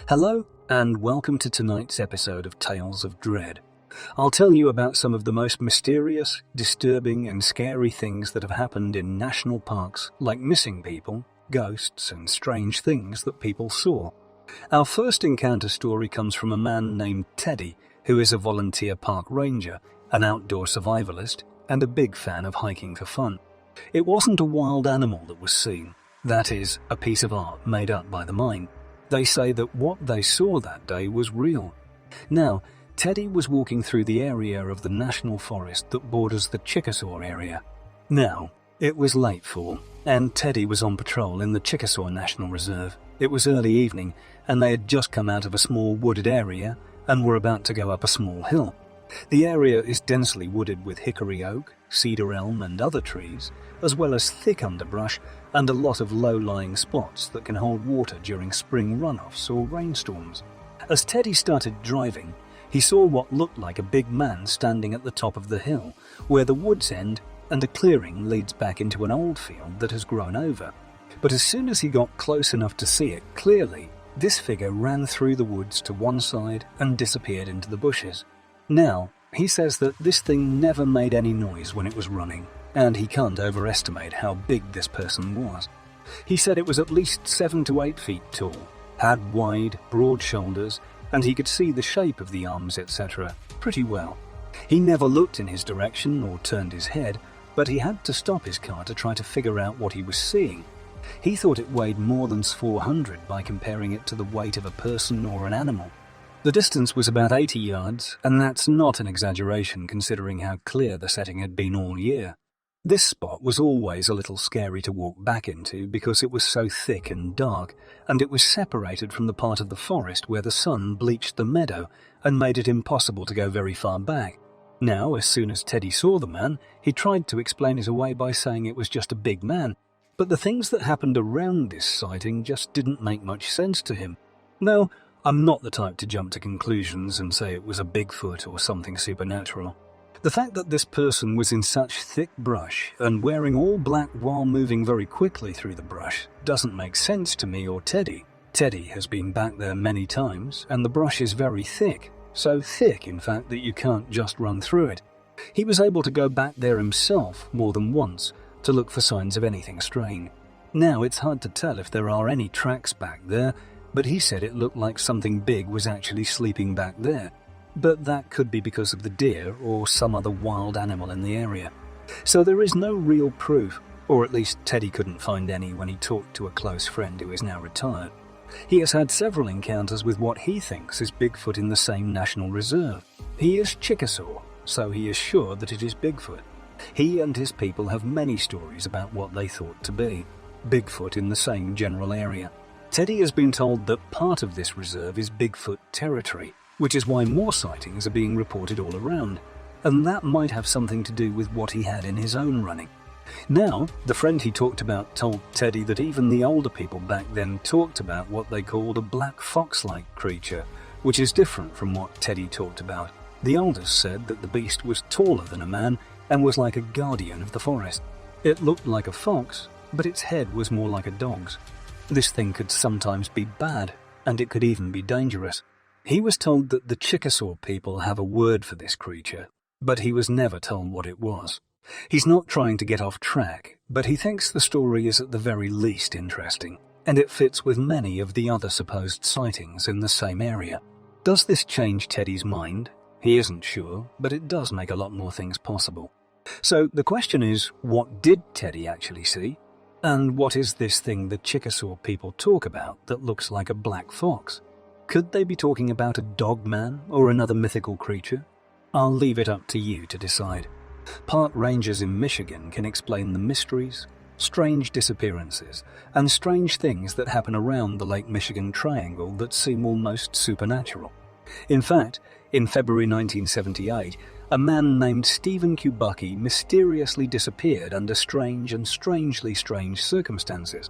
Hello, and welcome to tonight's episode of Tales of Dread. I'll tell you about some of the most mysterious, disturbing, and scary things that have happened in national parks, like missing people, ghosts, and strange things that people saw. Our first encounter story comes from a man named Teddy, who is a volunteer park ranger, an outdoor survivalist, and a big fan of hiking for fun. It wasn't a wild animal that was seen, that is, a piece of art made up by the mind. They say that what they saw that day was real. Now, Teddy was walking through the area of the national forest that borders the Chickasaw area. Now, it was late fall, and Teddy was on patrol in the Chickasaw National Reserve. It was early evening, and they had just come out of a small wooded area and were about to go up a small hill. The area is densely wooded with hickory oak, cedar elm, and other trees, as well as thick underbrush and a lot of low-lying spots that can hold water during spring runoffs or rainstorms. As Teddy started driving, he saw what looked like a big man standing at the top of the hill, where the woods end and a clearing leads back into an old field that has grown over. But as soon as he got close enough to see it clearly, this figure ran through the woods to one side and disappeared into the bushes. Now, he says that this thing never made any noise when it was running, and he can't overestimate how big this person was. He said it was at least 7 to 8 feet tall, had wide, broad shoulders, and he could see the shape of the arms, etc. pretty well. He never looked in his direction or turned his head, but he had to stop his car to try to figure out what he was seeing. He thought it weighed more than 400 by comparing it to the weight of a person or an animal. The distance was about 80 yards, and that's not an exaggeration considering how clear the setting had been all year. This spot was always a little scary to walk back into because it was so thick and dark, and it was separated from the part of the forest where the sun bleached the meadow and made it impossible to go very far back. Now, as soon as Teddy saw the man, he tried to explain it away by saying it was just a big man, but the things that happened around this sighting just didn't make much sense to him. Now, I'm not the type to jump to conclusions and say it was a Bigfoot or something supernatural. The fact that this person was in such thick brush and wearing all black while moving very quickly through the brush doesn't make sense to me or Teddy. Teddy has been back there many times, and the brush is very thick, so thick in fact that you can't just run through it. He was able to go back there himself more than once to look for signs of anything strange. Now it's hard to tell if there are any tracks back there, but he said it looked like something big was actually sleeping back there. But that could be because of the deer or some other wild animal in the area. So there is no real proof, or at least Teddy couldn't find any when he talked to a close friend who is now retired. He has had several encounters with what he thinks is Bigfoot in the same national reserve. He is Chickasaw, so he is sure that it is Bigfoot. He and his people have many stories about what they thought to be Bigfoot in the same general area. Teddy has been told that part of this reserve is Bigfoot territory, which is why more sightings are being reported all around, and that might have something to do with what he had in his own running. Now, the friend he talked about told Teddy that even the older people back then talked about what they called a black fox-like creature, which is different from what Teddy talked about. The elders said that the beast was taller than a man and was like a guardian of the forest. It looked like a fox, but its head was more like a dog's. This thing could sometimes be bad, and it could even be dangerous. He was told that the Chickasaw people have a word for this creature, but he was never told what it was. He's not trying to get off track, but he thinks the story is at the very least interesting, and it fits with many of the other supposed sightings in the same area. Does this change Teddy's mind? He isn't sure, but it does make a lot more things possible. So the question is, what did Teddy actually see? And what is this thing the Chickasaw people talk about that looks like a black fox? Could they be talking about a dogman or another mythical creature? I'll leave it up to you to decide. Park rangers in Michigan can explain the mysteries, strange disappearances, and strange things that happen around the Lake Michigan Triangle that seem almost supernatural. In fact, in February 1978, a man named Stephen Kubacki mysteriously disappeared under strange and strangely strange circumstances.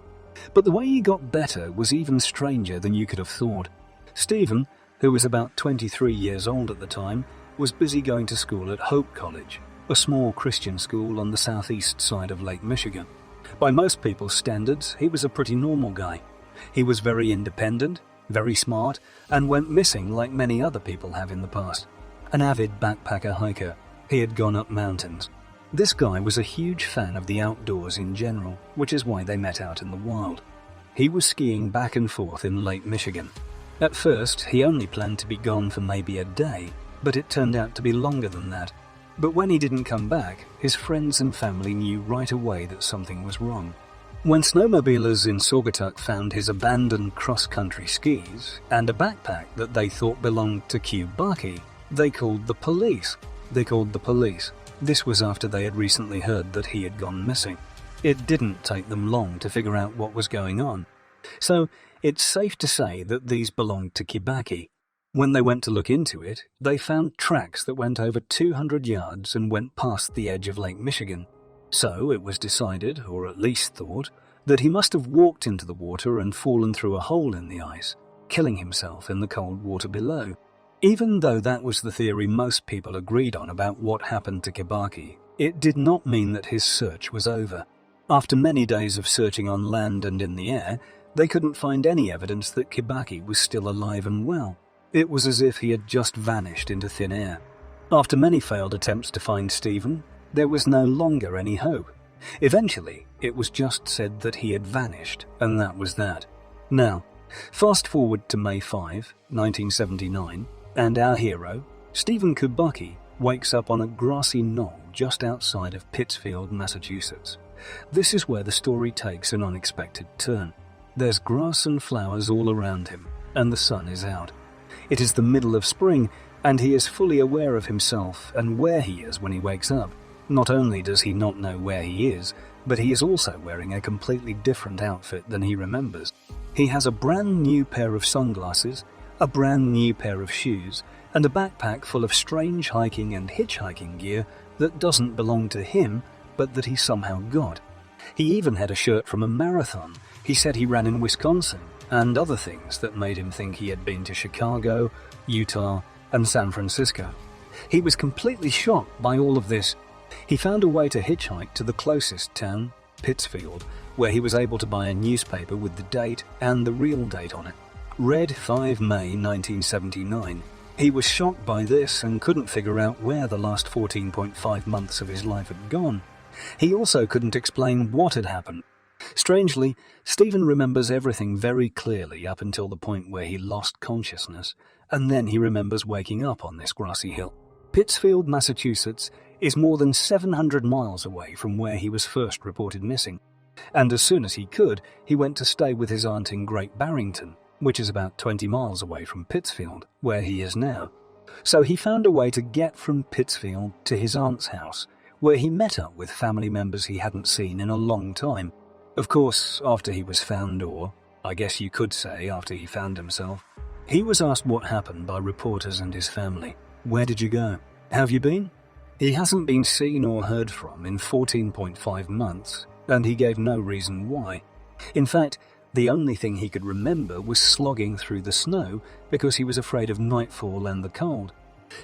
But the way he got better was even stranger than you could have thought. Stephen, who was about 23 years old at the time, was busy going to school at Hope College, a small Christian school on the southeast side of Lake Michigan. By most people's standards, he was a pretty normal guy. He was very independent, very smart, and went missing like many other people have in the past. An avid backpacker hiker, he had gone up mountains. This guy was a huge fan of the outdoors in general, which is why they met out in the wild. He was skiing back and forth in Lake Michigan. At first, he only planned to be gone for maybe a day, but it turned out to be longer than that. But when he didn't come back, his friends and family knew right away that something was wrong. When snowmobilers in Saugatuck found his abandoned cross-country skis and a backpack that they thought belonged to Kibaki, they called the police. This was after they had recently heard that he had gone missing. It didn't take them long to figure out what was going on. So it's safe to say that these belonged to Kibaki. When they went to look into it, they found tracks that went over 200 yards and went past the edge of Lake Michigan. So it was decided, or at least thought, that he must have walked into the water and fallen through a hole in the ice, killing himself in the cold water below. Even though that was the theory most people agreed on about what happened to Kibaki, it did not mean that his search was over. After many days of searching on land and in the air, they couldn't find any evidence that Kibaki was still alive and well. It was as if he had just vanished into thin air. After many failed attempts to find Stephen, there was no longer any hope. Eventually, it was just said that he had vanished, and that was that. Now, fast forward to May 5, 1979, and our hero, Stephen Kibaki, wakes up on a grassy knoll just outside of Pittsfield, Massachusetts. This is where the story takes an unexpected turn. There's grass and flowers all around him, and the sun is out. It is the middle of spring, and he is fully aware of himself and where he is when he wakes up. Not only does he not know where he is, but he is also wearing a completely different outfit than he remembers. He has a brand new pair of sunglasses, a brand new pair of shoes, and a backpack full of strange hiking and hitchhiking gear that doesn't belong to him, but that he somehow got. He even had a shirt from a marathon he said he ran in Wisconsin, and other things that made him think he had been to Chicago, Utah, and San Francisco. He was completely shocked by all of this. He found a way to hitchhike to the closest town, Pittsfield, where he was able to buy a newspaper with the date and the real date on it. Read 5 May 1979. He was shocked by this and couldn't figure out where the last 14.5 months of his life had gone. He also couldn't explain what had happened. Strangely, Stephen remembers everything very clearly up until the point where he lost consciousness, and then he remembers waking up on this grassy hill. Pittsfield, Massachusetts is more than 700 miles away from where he was first reported missing, and as soon as he could, he went to stay with his aunt in Great Barrington, which is about 20 miles away from Pittsfield, where he is now. So he found a way to get from Pittsfield to his aunt's house, where he met up with family members he hadn't seen in a long time. Of course, after he was found, or I guess you could say after he found himself, he was asked what happened by reporters and his family. Where did you go? Have you been? He hasn't been seen or heard from in 14.5 months, and he gave no reason why. In fact, the only thing he could remember was slogging through the snow because he was afraid of nightfall and the cold.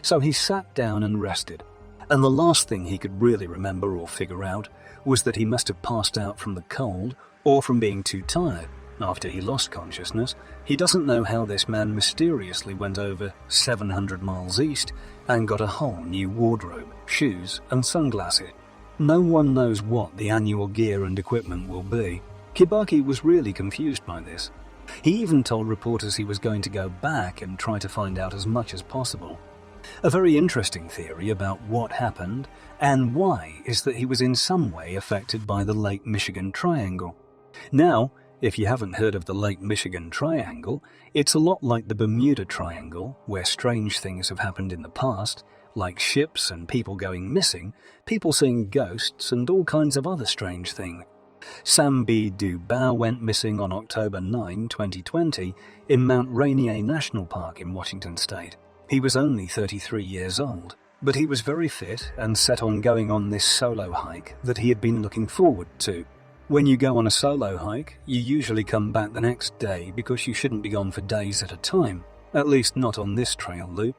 So he sat down and rested, and the last thing he could really remember or figure out was that he must have passed out from the cold or from being too tired. After he lost consciousness, he doesn't know how this man mysteriously went over 700 miles east and got a whole new wardrobe, shoes and sunglasses. No one knows what the annual gear and equipment will be. Kibaki was really confused by this. He even told reporters he was going to go back and try to find out as much as possible. A very interesting theory about what happened and why is that he was in some way affected by the Lake Michigan Triangle. Now, if you haven't heard of the Lake Michigan Triangle, it's a lot like the Bermuda Triangle, where strange things have happened in the past, like ships and people going missing, people seeing ghosts, and all kinds of other strange things. Sam B. Dubau went missing on October 9, 2020, in Mount Rainier National Park in Washington State. He was only 33 years old, but he was very fit and set on going on this solo hike that he had been looking forward to. When you go on a solo hike, you usually come back the next day because you shouldn't be gone for days at a time, at least not on this trail loop.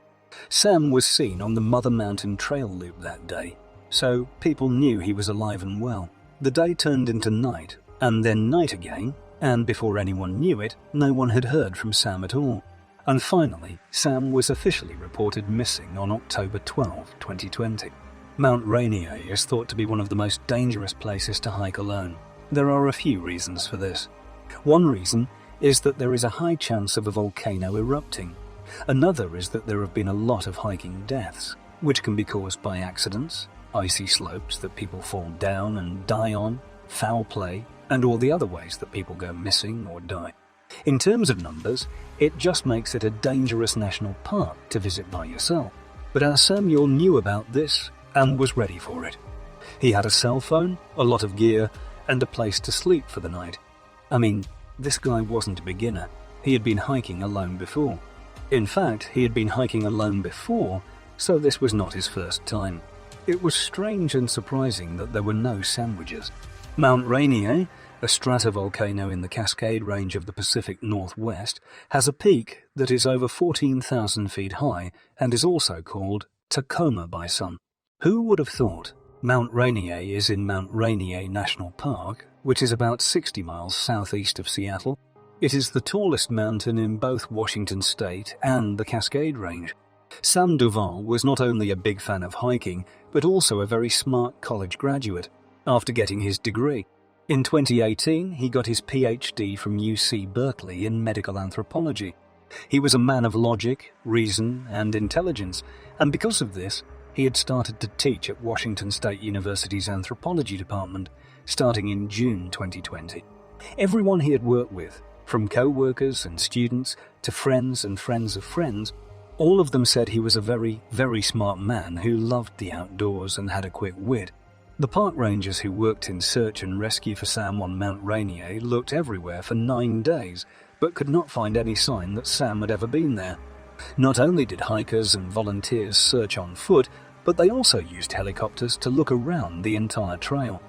Sam was seen on the Mother Mountain Trail loop that day, so people knew he was alive and well. The day turned into night, and then night again, And before anyone knew it, no one had heard from Sam at all. And finally, Sam was officially reported missing on October 12, 2020. Mount Rainier is thought to be one of the most dangerous places to hike alone. There are a few reasons for this. One reason is that there is a high chance of a volcano erupting. Another is that there have been a lot of hiking deaths, which can be caused by accidents, icy slopes that people fall down and die on, foul play, and all the other ways that people go missing or die. In terms of numbers, it just makes it a dangerous national park to visit by yourself. But our Samuel knew about this and was ready for it. He had a cell phone, a lot of gear, and a place to sleep for the night. I mean, this guy wasn't a beginner. He had been hiking alone before. In fact, he had been hiking alone before, so this was not his first time. It was strange and surprising that there were no sandwiches. Mount Rainier, a stratovolcano in the Cascade Range of the Pacific Northwest, has a peak that is over 14,000 feet high and is also called Tacoma by some. Who would have thought? Mount Rainier is in Mount Rainier National Park, which is about 60 miles southeast of Seattle. It is the tallest mountain in both Washington State and the Cascade Range. Sam Duval was not only a big fan of hiking, but also a very smart college graduate. After getting his degree, in 2018, he got his PhD from UC Berkeley in medical anthropology. He was a man of logic, reason, and intelligence, and because of this, he had started to teach at Washington State University's anthropology department, starting in June 2020. Everyone he had worked with, from co-workers and students to friends and friends of friends, all of them said he was a very, very smart man who loved the outdoors and had a quick wit. The park rangers who worked in search and rescue for Sam on Mount Rainier looked everywhere for 9 days, but could not find any sign that Sam had ever been there. Not only did hikers and volunteers search on foot, but they also used helicopters to look around the entire trail.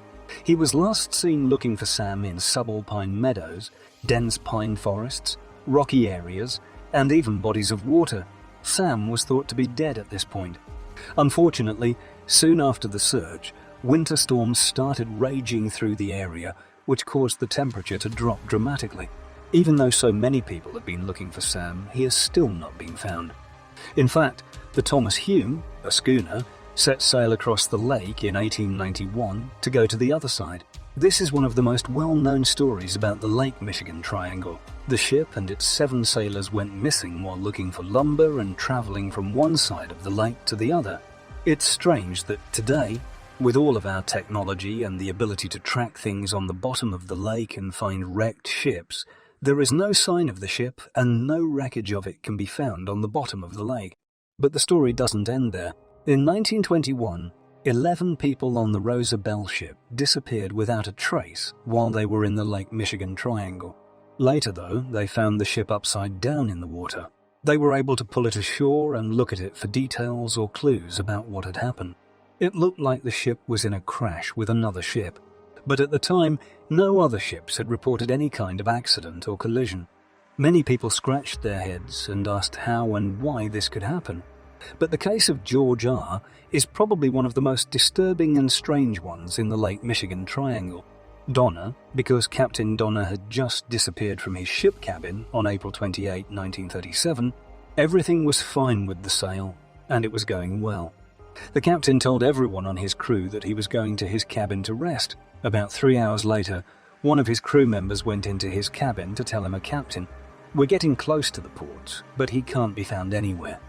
He was last seen looking for Sam in subalpine meadows, dense pine forests, rocky areas, and even bodies of water. Sam was thought to be dead at this point. Unfortunately, soon after the search, winter storms started raging through the area, which caused the temperature to drop dramatically. Even though so many people have been looking for Sam, he has still not been found. In fact, the Thomas Hume, a schooner, set sail across the lake in 1891 to go to the other side. This is one of the most well-known stories about the Lake Michigan Triangle. The ship and its 7 sailors went missing while looking for lumber and traveling from one side of the lake to the other. It's strange that today, with all of our technology and the ability to track things on the bottom of the lake and find wrecked ships, there is no sign of the ship and no wreckage of it can be found on the bottom of the lake. But the story doesn't end there. In 1921, 11 people on the Rosa Bell ship disappeared without a trace while they were in the Lake Michigan Triangle. Later, though, they found the ship upside down in the water. They were able to pull it ashore and look at it for details or clues about what had happened. It looked like the ship was in a crash with another ship, but at the time, no other ships had reported any kind of accident or collision. Many people scratched their heads and asked how and why this could happen. But the case of George R. is probably one of the most disturbing and strange ones in the Lake Michigan Triangle. Donner, because Captain Donner had just disappeared from his ship cabin on April 28, 1937, everything was fine with the sail, and it was going well. The captain told everyone on his crew that he was going to his cabin to rest. About 3 hours later, one of his crew members went into his cabin to tell him, "Captain, we're getting close to the port, but he can't be found anywhere."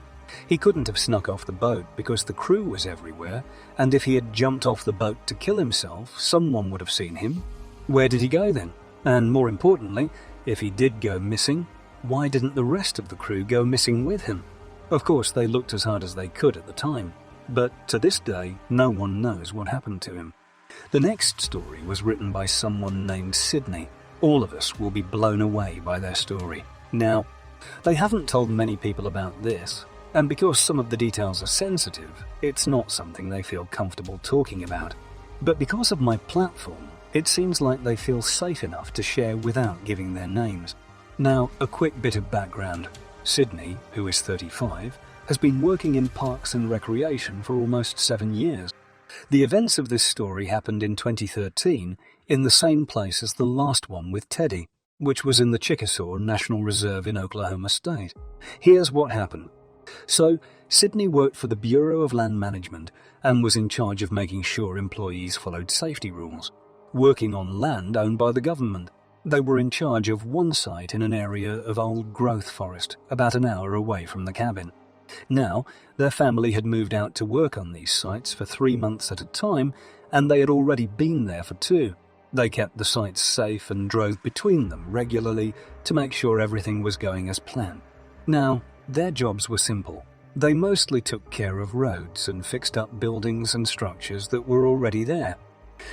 He couldn't have snuck off the boat because the crew was everywhere, and if he had jumped off the boat to kill himself, someone would have seen him. Where did he go then? And more importantly, if he did go missing, why didn't the rest of the crew go missing with him? Of course, they looked as hard as they could at the time, but to this day, no one knows what happened to him. The next story was written by someone named Sydney. All of us will be blown away by their story. Now, they haven't told many people about this, and because some of the details are sensitive, it's not something they feel comfortable talking about. But because of my platform, it seems like they feel safe enough to share without giving their names. Now, a quick bit of background. Sydney, who is 35, has been working in parks and recreation for almost 7 years. The events of this story happened in 2013 in the same place as the last one with Teddy. which was in the Chickasaw National Reserve in Oklahoma State. Here's what happened. So, Sydney worked for the Bureau of Land Management and was in charge of making sure employees followed safety rules. Working on land owned by the government, they were in charge of one site in an area of old-growth forest about an hour away from the cabin. Now, their family had moved out to work on these sites for 3 months at a time, and they had already been there for 2. They kept the sites safe and drove between them regularly to make sure everything was going as planned. Now, their jobs were simple. They mostly took care of roads and fixed up buildings and structures that were already there.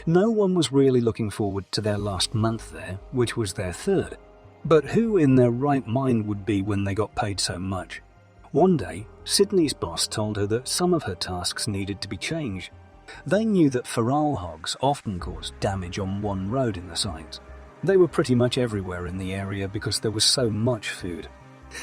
No one was really looking forward to their last month there, which was their 3rd. But who in their right mind would be when they got paid so much? One day, Sydney's boss told her that some of her tasks needed to be changed. They knew that feral hogs often caused damage on one road in the sites. They were pretty much everywhere in the area because there was so much food.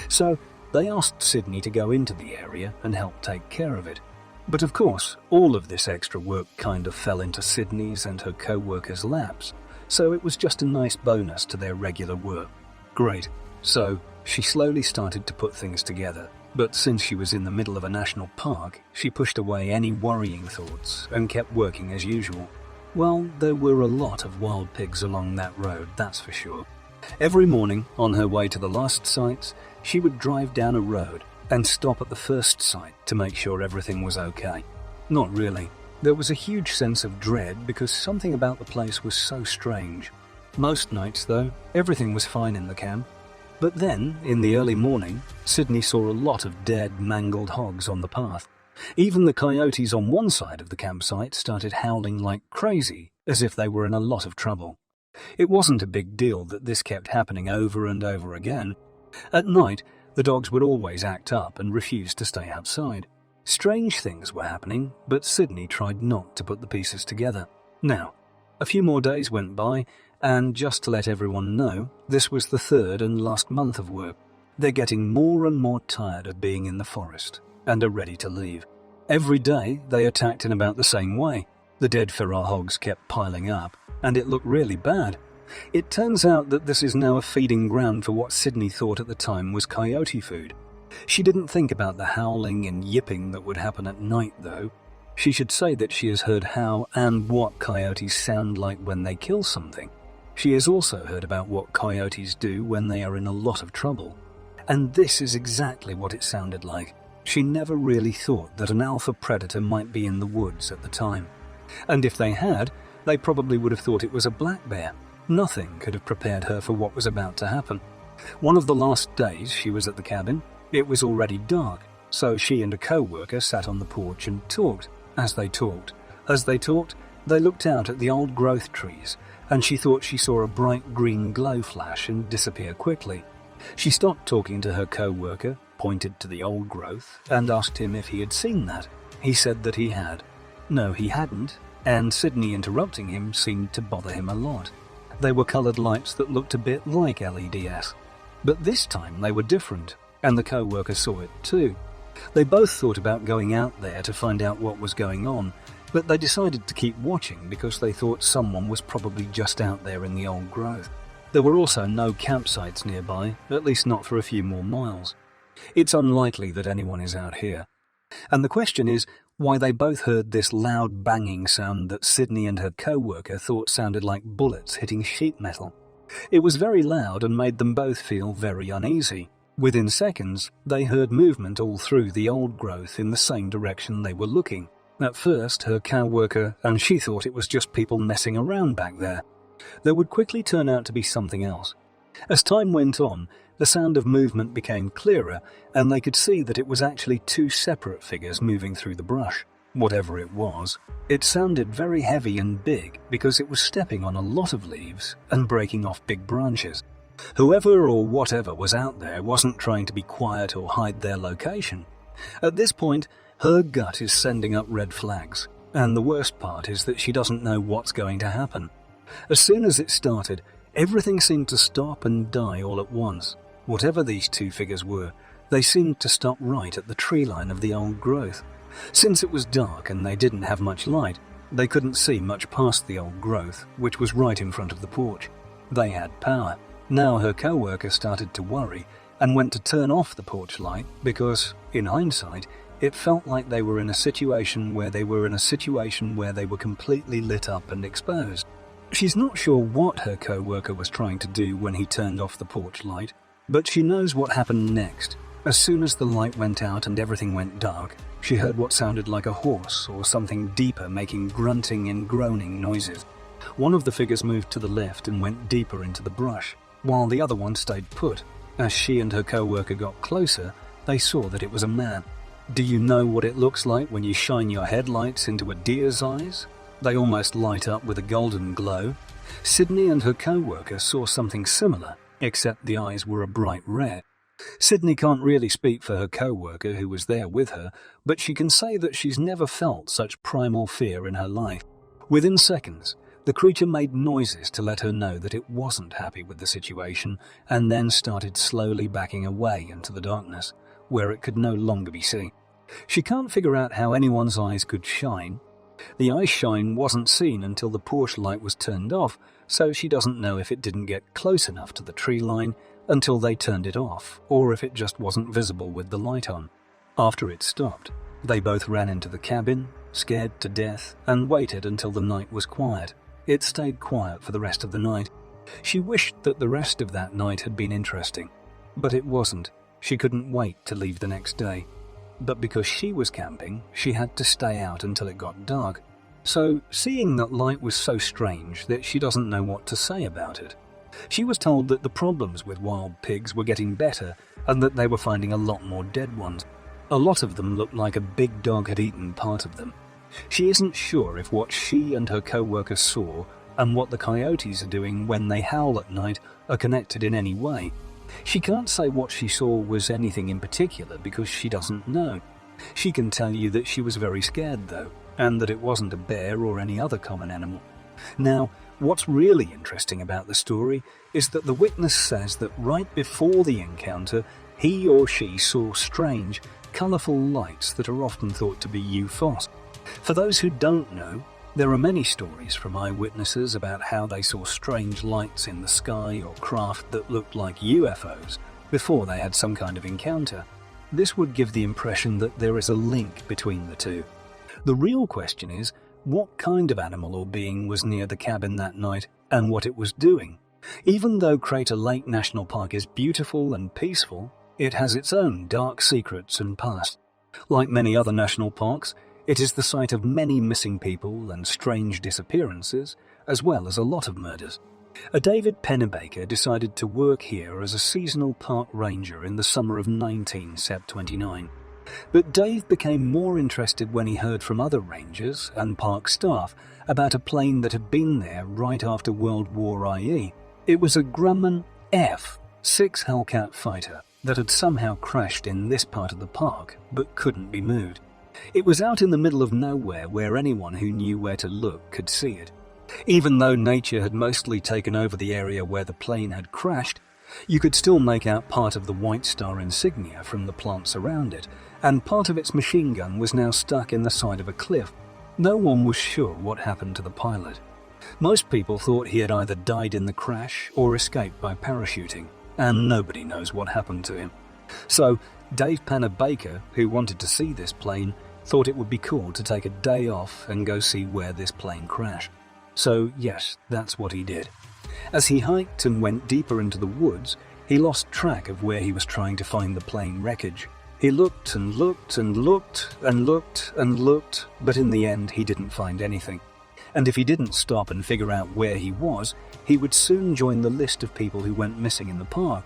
So, they asked Sydney to go into the area and help take care of it. But of course, all of this extra work kind of fell into Sydney's and her co-workers' laps, so it was just a nice bonus to their regular work. Great. So, she slowly started to put things together, but since she was in the middle of a national park, she pushed away any worrying thoughts and kept working as usual. Well, there were a lot of wild pigs along that road, that's for sure. Every morning, on her way to the last sites, she would drive down a road and stop at the first site to make sure everything was okay. Not really. There was a huge sense of dread because something about the place was so strange. Most nights, though, everything was fine in the camp. But then, in the early morning, Sydney saw a lot of dead, mangled hogs on the path. Even the coyotes on one side of the campsite started howling like crazy, as if they were in a lot of trouble. It wasn't a big deal that this kept happening over and over again. At night, the dogs would always act up and refuse to stay outside. Strange things were happening, but Sydney tried not to put the pieces together. Now, a few more days went by, and just to let everyone know, this was the 3rd and last month of work. They're getting more and more tired of being in the forest, and are ready to leave. Every day, they attacked in about the same way. The dead feral hogs kept piling up, and it looked really bad. It turns out that this is now a feeding ground for what Sydney thought at the time was coyote food. She didn't think about the howling and yipping that would happen at night, though. She should say that she has heard how and what coyotes sound like when they kill something. She has also heard about what coyotes do when they are in a lot of trouble. And this is exactly what it sounded like. She never really thought that an alpha predator might be in the woods at the time. And if they had, they probably would have thought it was a black bear. Nothing could have prepared her for what was about to happen. One of the last days she was at the cabin, it was already dark, so she and a co-worker sat on the porch and talked. As they talked, they looked out at the old growth trees, and she thought she saw a bright green glow flash and disappear quickly. She stopped talking to her co-worker, pointed to the old growth, and asked him if he had seen that. He said that he had. No, he hadn't, and Sydney interrupting him seemed to bother him a lot. They were coloured lights that looked a bit like LEDs. But this time they were different, and the co-worker saw it too. They both thought about going out there to find out what was going on, but they decided to keep watching because they thought someone was probably just out there in the old growth. There were also no campsites nearby, at least not for a few more miles. It's unlikely that anyone is out here. And the question is why they both heard this loud banging sound that Sydney and her co-worker thought sounded like bullets hitting sheet metal. It was very loud and made them both feel very uneasy. Within seconds, they heard movement all through the old growth in the same direction they were looking. At first, her co-worker and she thought it was just people messing around back there. There would quickly turn out to be something else. As time went on, the sound of movement became clearer, and they could see that it was actually 2 separate figures moving through the brush. Whatever it was, it sounded very heavy and big because it was stepping on a lot of leaves and breaking off big branches. Whoever or whatever was out there wasn't trying to be quiet or hide their location. At this point, her gut is sending up red flags, and the worst part is that she doesn't know what's going to happen. As soon as it started, everything seemed to stop and die all at once. Whatever these 2 figures were, they seemed to stop right at the tree line of the old growth. Since it was dark and they didn't have much light, they couldn't see much past the old growth, which was right in front of the porch. They had power. Now her co-worker started to worry and went to turn off the porch light because, in hindsight, it felt like they were in a situation where they were completely lit up and exposed. She's not sure what her co-worker was trying to do when he turned off the porch light, but she knows what happened next. As soon as the light went out and everything went dark, she heard what sounded like a horse or something deeper making grunting and groaning noises. One of the figures moved to the left and went deeper into the brush, while the other one stayed put. As she and her co-worker got closer, they saw that it was a man. Do you know what it looks like when you shine your headlights into a deer's eyes? They almost light up with a golden glow. Sydney and her co-worker saw something similar, except the eyes were a bright red. Sydney can't really speak for her co-worker who was there with her, but she can say that she's never felt such primal fear in her life. Within seconds, the creature made noises to let her know that it wasn't happy with the situation, and then started slowly backing away into the darkness, where it could no longer be seen. She can't figure out how anyone's eyes could shine. The eye shine wasn't seen until the porch light was turned off, so she doesn't know if it didn't get close enough to the tree line until they turned it off, or if it just wasn't visible with the light on. After it stopped, they both ran into the cabin, scared to death, and waited until the night was quiet. It stayed quiet for the rest of the night. She wished that the rest of that night had been interesting, but it wasn't. She couldn't wait to leave the next day. But because she was camping, she had to stay out until it got dark. So, seeing that light was so strange that she doesn't know what to say about it. She was told that the problems with wild pigs were getting better and that they were finding a lot more dead ones. A lot of them looked like a big dog had eaten part of them. She isn't sure if what she and her co-worker saw and what the coyotes are doing when they howl at night are connected in any way. She can't say what she saw was anything in particular because she doesn't know. She can tell you that she was very scared though, and that it wasn't a bear or any other common animal. Now, what's really interesting about the story is that the witness says that right before the encounter, he or she saw strange, colourful lights that are often thought to be UFOs. For those who don't know, there are many stories from eyewitnesses about how they saw strange lights in the sky or craft that looked like UFOs before they had some kind of encounter. This would give the impression that there is a link between the two. The real question is, what kind of animal or being was near the cabin that night and what it was doing? Even though Crater Lake National Park is beautiful and peaceful, it has its own dark secrets and past. Like many other national parks, it is the site of many missing people and strange disappearances, as well as a lot of murders. A David Pennebaker decided to work here as a seasonal park ranger in the summer of 1929. But Dave became more interested when he heard from other rangers and park staff about a plane that had been there right after World War IE. It was a Grumman F-6 Hellcat fighter that had somehow crashed in this part of the park but couldn't be moved. It was out in the middle of nowhere where anyone who knew where to look could see it. Even though nature had mostly taken over the area where the plane had crashed, you could still make out part of the White Star insignia from the plants around it, and part of its machine gun was now stuck in the side of a cliff. No one was sure what happened to the pilot. Most people thought he had either died in the crash or escaped by parachuting, and nobody knows what happened to him. So, Dave Pennebaker, who wanted to see this plane, thought it would be cool to take a day off and go see where this plane crashed. So yes, that's what he did. As he hiked and went deeper into the woods, he lost track of where he was trying to find the plane wreckage. He looked and looked and looked and looked and looked, but in the end he didn't find anything. And if he didn't stop and figure out where he was, he would soon join the list of people who went missing in the park.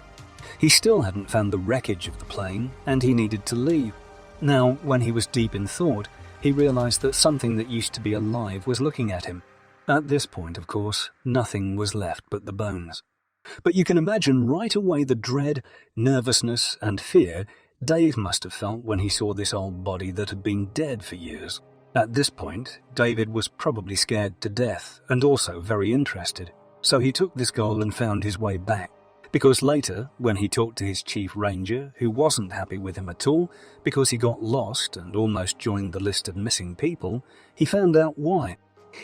He still hadn't found the wreckage of the plane, and he needed to leave. Now, when he was deep in thought, he realized that something that used to be alive was looking at him. At this point, of course, nothing was left but the bones. But you can imagine right away the dread, nervousness, and fear Dave must have felt when he saw this old body that had been dead for years. At this point, David was probably scared to death and also very interested, so he took this goal and found his way back. Because later, when he talked to his chief ranger, who wasn't happy with him at all because he got lost and almost joined the list of missing people, he found out why.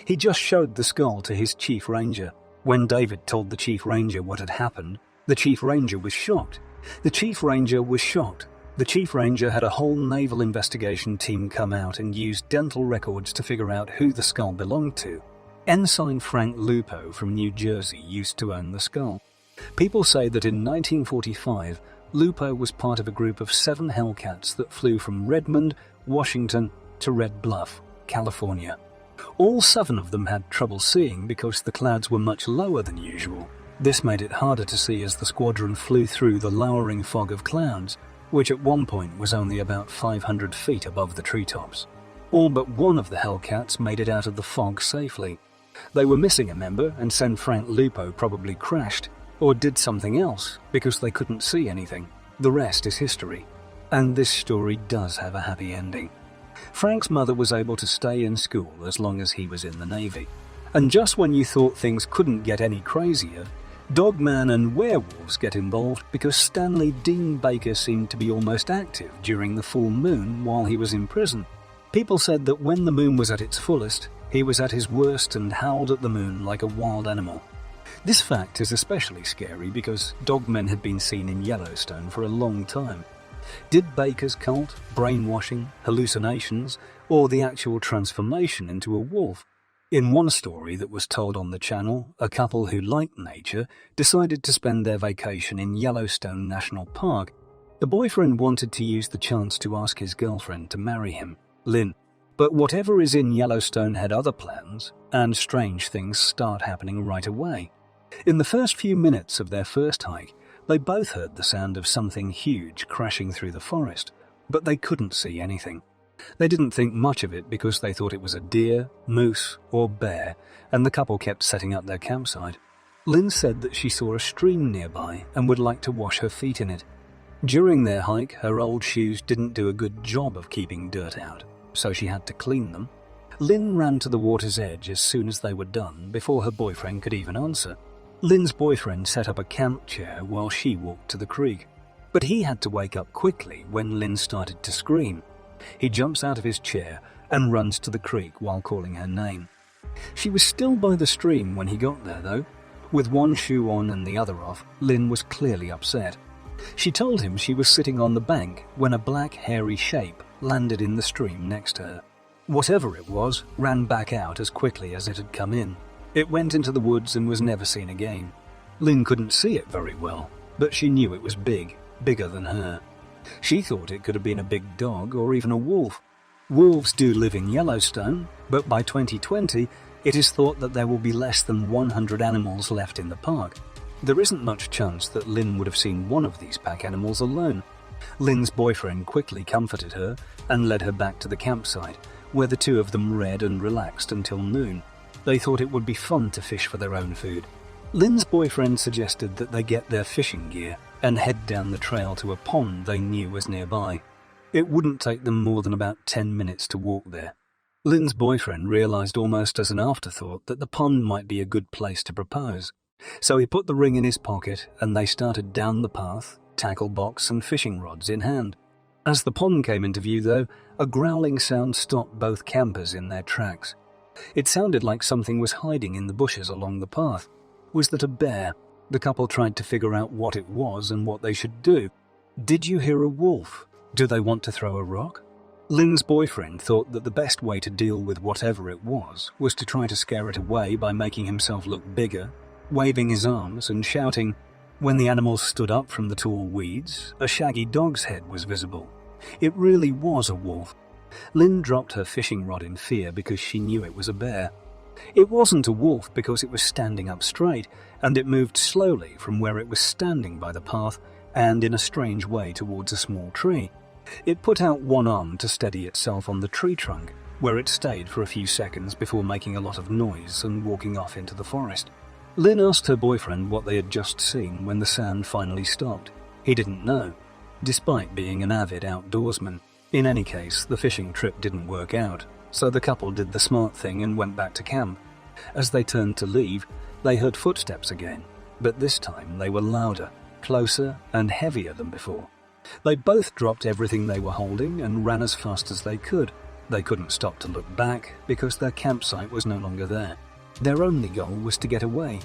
He just showed the skull to his chief ranger. When David told the chief ranger what had happened, the chief ranger was shocked. The chief ranger was shocked. The chief ranger had a whole naval investigation team come out and use dental records to figure out who the skull belonged to. Ensign Frank Lupo from New Jersey used to own the skull. People say that in 1945, Lupo was part of a group of 7 Hellcats that flew from Redmond, Washington to Red Bluff, California. All 7 of them had trouble seeing because the clouds were much lower than usual. This made it harder to see as the squadron flew through the lowering fog of clouds, which at one point was only about 500 feet above the treetops. All but one of the Hellcats made it out of the fog safely. They were missing a member, and San Frank Lupo probably crashed, or did something else, because they couldn't see anything. The rest is history. And this story does have a happy ending. Frank's mother was able to stay in school as long as he was in the Navy. And just when you thought things couldn't get any crazier, dogman and werewolves get involved because Stanley Dean Baker seemed to be almost active during the full moon while he was in prison. People said that when the moon was at its fullest, he was at his worst and howled at the moon like a wild animal. This fact is especially scary because dogmen had been seen in Yellowstone for a long time. Did Baker's cult, brainwashing, hallucinations, or the actual transformation into a wolf? In one story that was told on the channel, a couple who liked nature decided to spend their vacation in Yellowstone National Park. The boyfriend wanted to use the chance to ask his girlfriend to marry him, Lynn. But whatever is in Yellowstone had other plans, and strange things start happening right away. In the first few minutes of their first hike, they both heard the sound of something huge crashing through the forest, but they couldn't see anything. They didn't think much of it because they thought it was a deer, moose, or bear, and the couple kept setting up their campsite. Lynn said that she saw a stream nearby and would like to wash her feet in it. During their hike, her old shoes didn't do a good job of keeping dirt out, so she had to clean them. Lynn ran to the water's edge as soon as they were done before her boyfriend could even answer. Lynn's boyfriend set up a camp chair while she walked to the creek, but he had to wake up quickly when Lynn started to scream. He jumps out of his chair and runs to the creek while calling her name. She was still by the stream when he got there, though. With one shoe on and the other off, Lynn was clearly upset. She told him she was sitting on the bank when a black, hairy shape landed in the stream next to her. Whatever it was ran back out as quickly as it had come in. It went into the woods and was never seen again. Lynn couldn't see it very well, but she knew it was big, bigger than her. She thought it could have been a big dog or even a wolf. Wolves do live in Yellowstone, but by 2020, it is thought that there will be less than 100 animals left in the park. There isn't much chance that Lynn would have seen one of these pack animals alone. Lynn's boyfriend quickly comforted her and led her back to the campsite, where the two of them read and relaxed until noon. They thought it would be fun to fish for their own food. Lynn's boyfriend suggested that they get their fishing gear and head down the trail to a pond they knew was nearby. It wouldn't take them more than about 10 minutes to walk there. Lynn's boyfriend realized almost as an afterthought that the pond might be a good place to propose. So he put the ring in his pocket and they started down the path, tackle box and fishing rods in hand. As the pond came into view, though, a growling sound stopped both campers in their tracks. It sounded like something was hiding in the bushes along the path. Was that a bear? The couple tried to figure out what it was and what they should do. Did you hear a wolf? Do they want to throw a rock? Lynn's boyfriend thought that the best way to deal with whatever it was to try to scare it away by making himself look bigger, waving his arms and shouting. When the animal stood up from the tall weeds, a shaggy dog's head was visible. It really was a wolf. Lynn dropped her fishing rod in fear because she knew it was a bear. It wasn't a wolf because it was standing up straight, and it moved slowly from where it was standing by the path and in a strange way towards a small tree. It put out one arm to steady itself on the tree trunk, where it stayed for a few seconds before making a lot of noise and walking off into the forest. Lynn asked her boyfriend what they had just seen when the sound finally stopped. He didn't know, despite being an avid outdoorsman. In any case, the fishing trip didn't work out, so the couple did the smart thing and went back to camp. As they turned to leave, they heard footsteps again, but this time they were louder, closer, and heavier than before. They both dropped everything they were holding and ran as fast as they could. They couldn't stop to look back because their campsite was no longer there. Their only goal was to get away.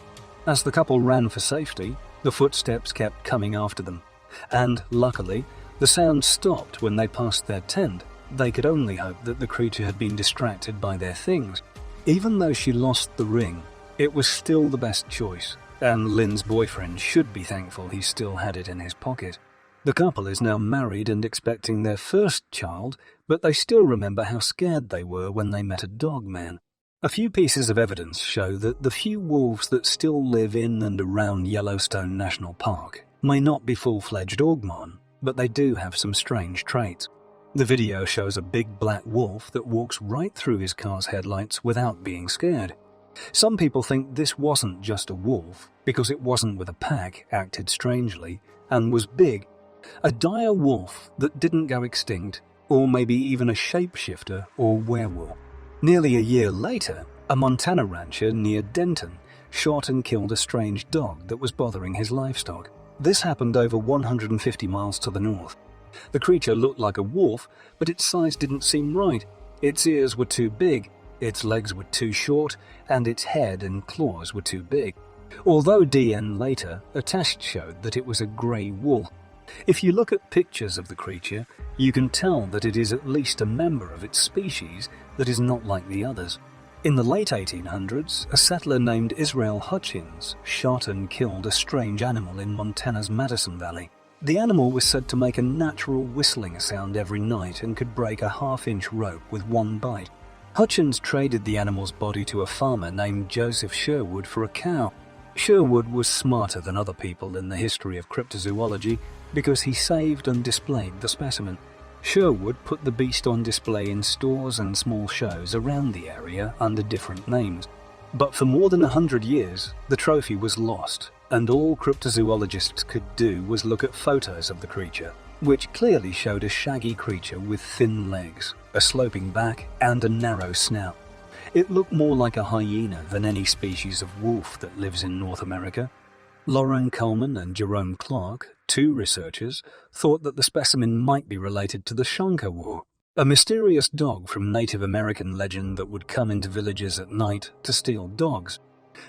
As the couple ran for safety, the footsteps kept coming after them, and luckily, the sound stopped when they passed their tent. They could only hope that the creature had been distracted by their things. Even though she lost the ring, it was still the best choice, and Lynn's boyfriend should be thankful he still had it in his pocket. The couple is now married and expecting their first child, but they still remember how scared they were when they met a dogman. A few pieces of evidence show that the few wolves that still live in and around Yellowstone National Park may not be full-fledged dogman, but they do have some strange traits. The video shows a big black wolf that walks right through his car's headlights without being scared. Some people think this wasn't just a wolf, because it wasn't with a pack, acted strangely, and was big. A dire wolf that didn't go extinct, or maybe even a shapeshifter or werewolf. Nearly a year later, a Montana rancher near Denton shot and killed a strange dog that was bothering his livestock. This happened over 150 miles to the north. The creature looked like a wolf, but its size didn't seem right. Its ears were too big, its legs were too short, and its head and claws were too big. Although DNA later, a test showed that it was a grey wolf. If you look at pictures of the creature, you can tell that it is at least a member of its species that is not like the others. In the late 1800s, a settler named Israel Hutchins shot and killed a strange animal in Montana's Madison Valley. The animal was said to make a natural whistling sound every night and could break a half-inch rope with one bite. Hutchins traded the animal's body to a farmer named Joseph Sherwood for a cow. Sherwood was smarter than other people in the history of cryptozoology because he saved and displayed the specimen. Sherwood put the beast on display in stores and small shows around the area under different names. But for more than 100 years, the trophy was lost, and all cryptozoologists could do was look at photos of the creature, which clearly showed a shaggy creature with thin legs, a sloping back, and a narrow snout. It looked more like a hyena than any species of wolf that lives in North America. Lauren Coleman and Jerome Clark, two researchers, thought that the specimen might be related to the Shonka, a mysterious dog from Native American legend that would come into villages at night to steal dogs.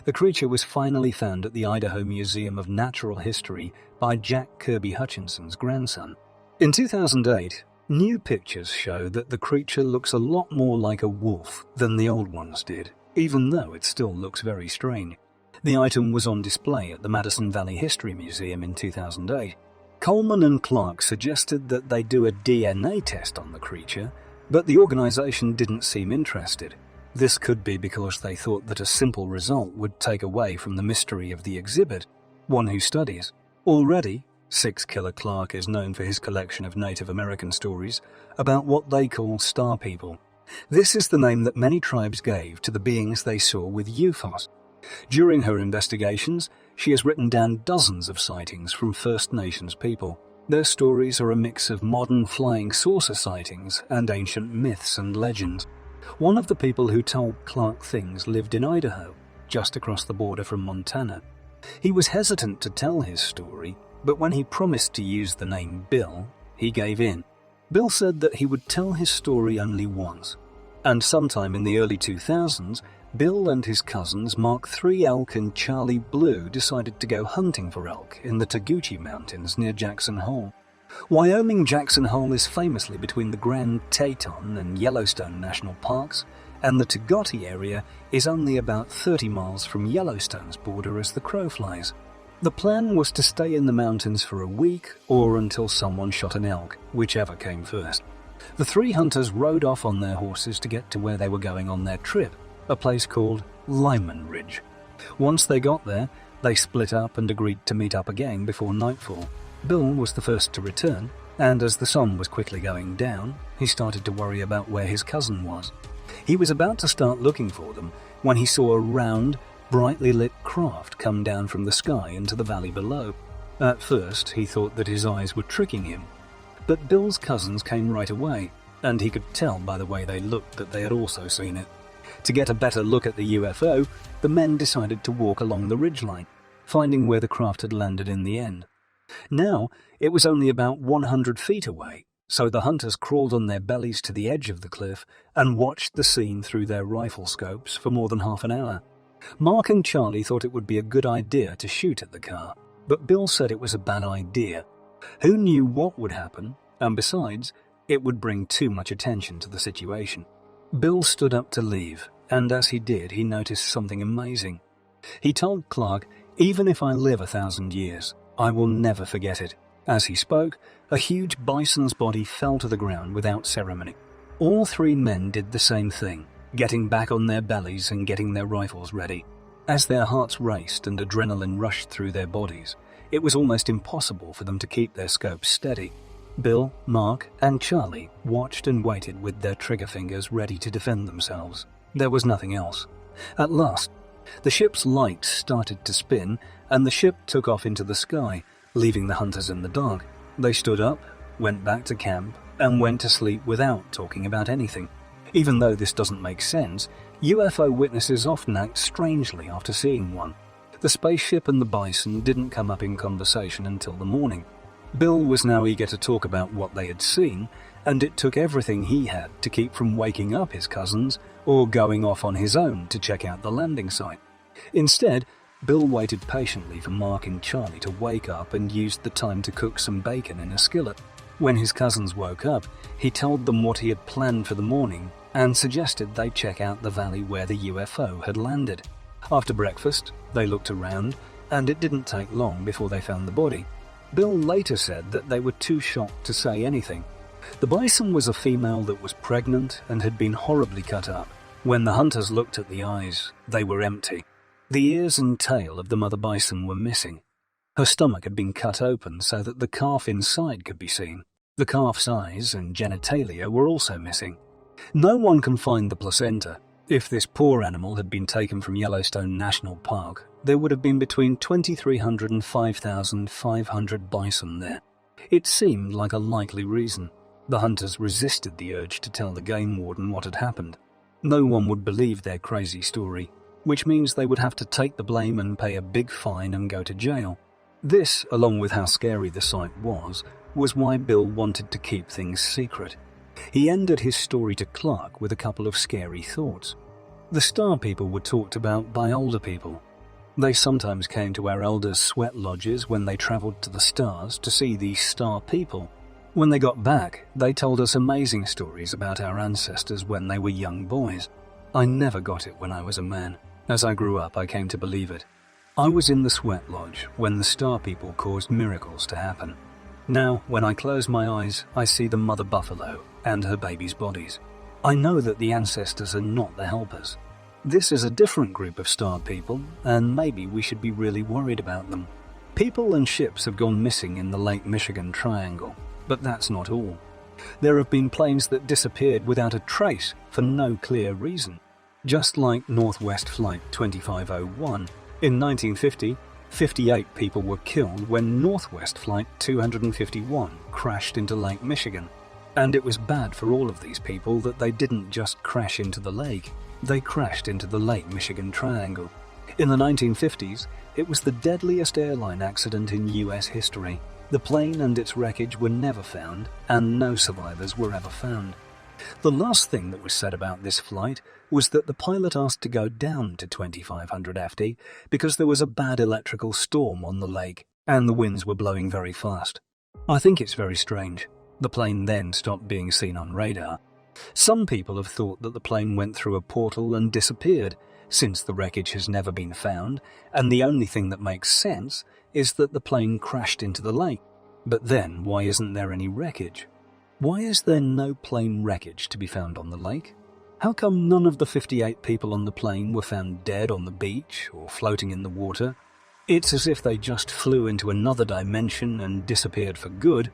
The creature was finally found at the Idaho Museum of Natural History by Jack Kirby Hutchinson's grandson. In 2008, new pictures show that the creature looks a lot more like a wolf than the old ones did, even though it still looks very strange. The item was on display at the Madison Valley History Museum in 2008. Coleman and Clark suggested that they do a DNA test on the creature, but the organization didn't seem interested. This could be because they thought that a simple result would take away from the mystery of the exhibit. One who studies. Already, Six Killer Clark is known for his collection of Native American stories about what they call star people. This is the name that many tribes gave to the beings they saw with UFOs. During her investigations, she has written down dozens of sightings from First Nations people. Their stories are a mix of modern flying saucer sightings and ancient myths and legends. One of the people who told Clark things lived in Idaho, just across the border from Montana. He was hesitant to tell his story, but when he promised to use the name Bill, he gave in. Bill said that he would tell his story only once, and sometime in the early 2000s, Bill and his cousins Mark III Elk and Charlie Blue decided to go hunting for elk in the Taguchi Mountains near Jackson Hole. Wyoming Jackson Hole is famously between the Grand Teton and Yellowstone National Parks, and the Tagoti area is only about 30 miles from Yellowstone's border as the crow flies. The plan was to stay in the mountains for a week or until someone shot an elk, whichever came first. The three hunters rode off on their horses to get to where they were going on their trip, a place called Lyman Ridge. Once they got there, they split up and agreed to meet up again before nightfall. Bill was the first to return, and as the sun was quickly going down, he started to worry about where his cousin was. He was about to start looking for them when he saw a round, brightly lit craft come down from the sky into the valley below. At first, he thought that his eyes were tricking him, but Bill's cousins came right away, and he could tell by the way they looked that they had also seen it. To get a better look at the UFO, the men decided to walk along the ridgeline, finding where the craft had landed in the end. Now, it was only about 100 feet away, so the hunters crawled on their bellies to the edge of the cliff and watched the scene through their rifle scopes for more than half an hour. Mark and Charlie thought it would be a good idea to shoot at the car, but Bill said it was a bad idea. Who knew what would happen, and besides, it would bring too much attention to the situation. Bill stood up to leave, and as he did, he noticed something amazing. He told Clark, "Even if I live 1,000 years, I will never forget it." As he spoke, a huge bison's body fell to the ground without ceremony. All three men did the same thing, getting back on their bellies and getting their rifles ready. As their hearts raced and adrenaline rushed through their bodies, it was almost impossible for them to keep their scopes steady. Bill, Mark, and Charlie watched and waited with their trigger fingers ready to defend themselves. There was nothing else. At last, the ship's lights started to spin, and the ship took off into the sky, leaving the hunters in the dark. They stood up, went back to camp, and went to sleep without talking about anything. Even though this doesn't make sense, UFO witnesses often act strangely after seeing one. The spaceship and the bison didn't come up in conversation until the morning. Bill was now eager to talk about what they had seen, and it took everything he had to keep from waking up his cousins or going off on his own to check out the landing site. Instead, Bill waited patiently for Mark and Charlie to wake up and used the time to cook some bacon in a skillet. When his cousins woke up, he told them what he had planned for the morning and suggested they check out the valley where the UFO had landed. After breakfast, they looked around, and it didn't take long before they found the body. Bill later said that they were too shocked to say anything. The bison was a female that was pregnant and had been horribly cut up. When the hunters looked at the eyes, they were empty. The ears and tail of the mother bison were missing. Her stomach had been cut open so that the calf inside could be seen. The calf's eyes and genitalia were also missing. No one can find the placenta. If this poor animal had been taken from Yellowstone National Park, there would have been between 2,300 and 5,500 bison there. It seemed like a likely reason. The hunters resisted the urge to tell the game warden what had happened. No one would believe their crazy story, which means they would have to take the blame and pay a big fine and go to jail. This, along with how scary the site was why Bill wanted to keep things secret. He ended his story to Clark with a couple of scary thoughts. The star people were talked about by older people. They sometimes came to our elders' sweat lodges when they travelled to the stars to see these star people. When they got back, they told us amazing stories about our ancestors when they were young boys. I never got it when I was a man. As I grew up, I came to believe it. I was in the sweat lodge when the star people caused miracles to happen. Now, when I close my eyes, I see the mother buffalo and her babies' bodies. I know that the ancestors are not the helpers. This is a different group of star people, and maybe we should be really worried about them. People and ships have gone missing in the Lake Michigan Triangle, but that's not all. There have been planes that disappeared without a trace for no clear reason. Just like Northwest Flight 2501, in 1950, 58 people were killed when Northwest Flight 251 crashed into Lake Michigan. And it was bad for all of these people that they didn't just crash into the lake, they crashed into the Lake Michigan Triangle. In the 1950s, it was the deadliest airline accident in US history. The plane and its wreckage were never found, and no survivors were ever found. The last thing that was said about this flight was that the pilot asked to go down to 2500 FT because there was a bad electrical storm on the lake and the winds were blowing very fast. I think it's very strange. The plane then stopped being seen on radar. Some people have thought that the plane went through a portal and disappeared, since the wreckage has never been found, and the only thing that makes sense is that the plane crashed into the lake. But then, why isn't there any wreckage? Why is there no plane wreckage to be found on the lake? How come none of the 58 people on the plane were found dead on the beach or floating in the water? It's as if they just flew into another dimension and disappeared for good.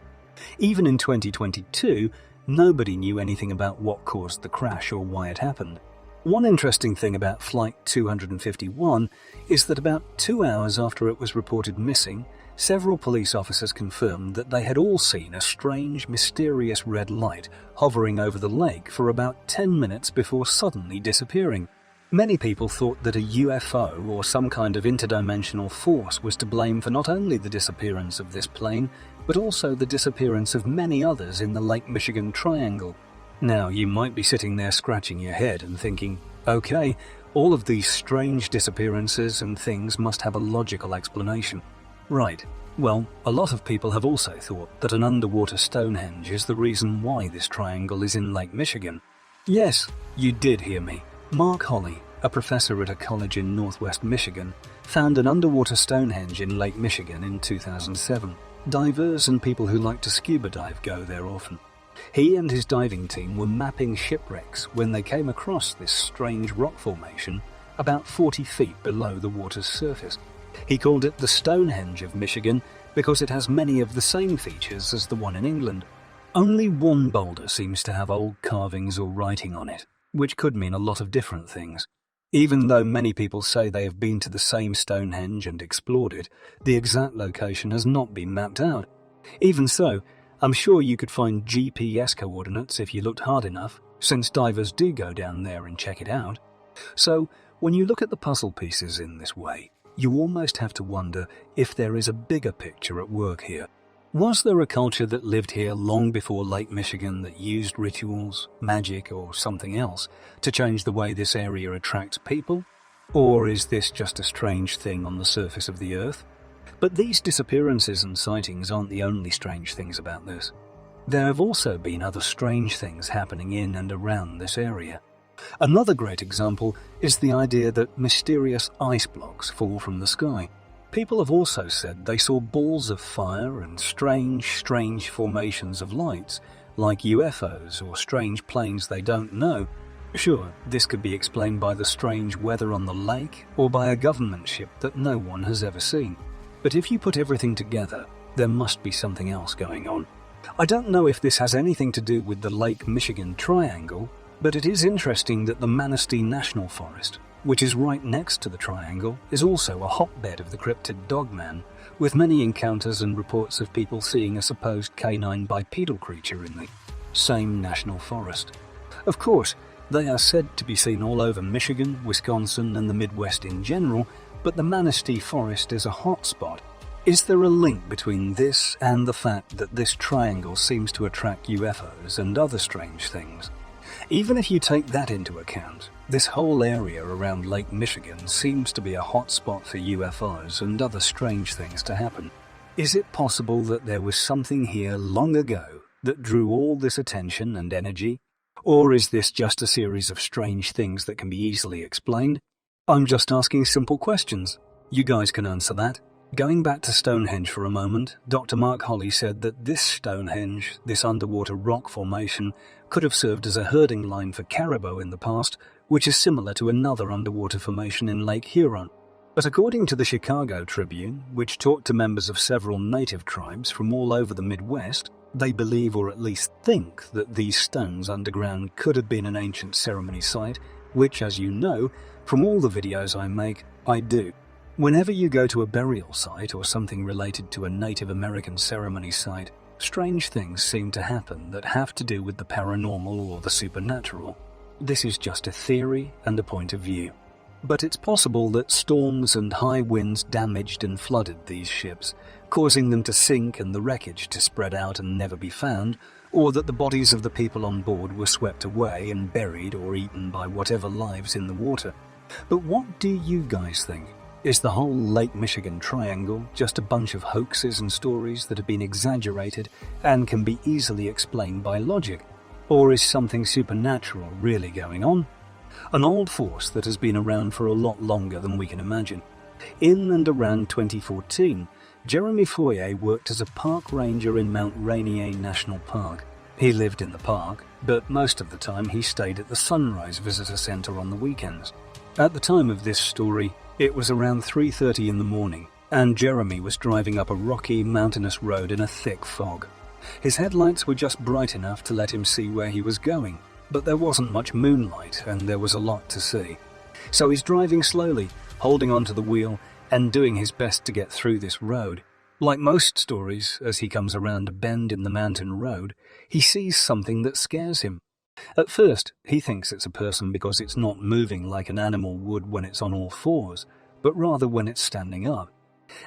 Even in 2022, nobody knew anything about what caused the crash or why it happened. One interesting thing about Flight 251 is that about 2 hours after it was reported missing, several police officers confirmed that they had all seen a strange, mysterious red light hovering over the lake for about 10 minutes before suddenly disappearing. Many people thought that a UFO or some kind of interdimensional force was to blame for not only the disappearance of this plane, but also the disappearance of many others in the Lake Michigan Triangle. Now, you might be sitting there scratching your head and thinking, okay, All of these strange disappearances and things must have a logical explanation. Right. Well, a lot of people have also thought that an underwater Stonehenge is the reason why this triangle is in Lake Michigan. Yes, you did hear me. Mark Holley, a professor at a college in northwest Michigan, found an underwater Stonehenge in Lake Michigan in 2007. Divers and people who like to scuba dive go there often. He and his diving team were mapping shipwrecks when they came across this strange rock formation about 40 feet below the water's surface. He called it the Stonehenge of Michigan because it has many of the same features as the one in England. Only one boulder seems to have old carvings or writing on it, which could mean a lot of different things. Even though many people say they have been to the same Stonehenge and explored it, the exact location has not been mapped out. Even so, I'm sure you could find GPS coordinates if you looked hard enough, since divers do go down there and check it out. So, when you look at the puzzle pieces in this way, you almost have to wonder if there is a bigger picture at work here. Was there a culture that lived here long before Lake Michigan that used rituals, magic, or something else to change the way this area attracts people? Or is this just a strange thing on the surface of the Earth? But these disappearances and sightings aren't the only strange things about this. There have also been other strange things happening in and around this area. Another great example is the idea that mysterious ice blocks fall from the sky. People have also said they saw balls of fire and strange formations of lights, like UFOs or strange planes they don't know. Sure, this could be explained by the strange weather on the lake or by a government ship that no one has ever seen. But if you put everything together, there must be something else going on. I don't know if this has anything to do with the Lake Michigan Triangle, but it is interesting that the Manistee National Forest, which is right next to the triangle, is also a hotbed of the cryptid dogman, with many encounters and reports of people seeing a supposed canine bipedal creature in the same national forest. Of course, they are said to be seen all over Michigan, Wisconsin, and the Midwest in general, but the Manistee Forest is a hotspot. Is there a link between this and the fact that this triangle seems to attract UFOs and other strange things? Even if you take that into account, this whole area around Lake Michigan seems to be a hotspot for UFOs and other strange things to happen. Is it possible that there was something here long ago that drew all this attention and energy? Or is this just a series of strange things that can be easily explained? I'm just asking simple questions. You guys can answer that. Going back to Stonehenge for a moment, Dr. Mark Holley said that this Stonehenge, this underwater rock formation, could have served as a herding line for caribou in the past, which is similar to another underwater formation in Lake Huron. But according to the Chicago Tribune, which talked to members of several native tribes from all over the Midwest, they believe or at least think that these stones underground could have been an ancient ceremony site, which, as you know, from all the videos I make, I do. Whenever you go to a burial site or something related to a Native American ceremony site, strange things seem to happen that have to do with the paranormal or the supernatural. This is just a theory and a point of view. But it's possible that storms and high winds damaged and flooded these ships, causing them to sink and the wreckage to spread out and never be found, or that the bodies of the people on board were swept away and buried or eaten by whatever lives in the water. But what do you guys think? Is the whole Lake Michigan Triangle just a bunch of hoaxes and stories that have been exaggerated and can be easily explained by logic? Or is something supernatural really going on? An old force that has been around for a lot longer than we can imagine. In and around 2014, Jeremy Foyer worked as a park ranger in Mount Rainier National Park. He lived in the park, but most of the time he stayed at the Sunrise Visitor Center on the weekends. At the time of this story, it was around 3:30 in the morning, and Jeremy was driving up a rocky, mountainous road in a thick fog. His headlights were just bright enough to let him see where he was going, but there wasn't much moonlight and there was a lot to see. So he's driving slowly, holding onto the wheel and doing his best to get through this road. Like most stories, as he comes around a bend in the mountain road, he sees something that scares him. At first, he thinks it's a person because it's not moving like an animal would when it's on all fours, but rather when it's standing up.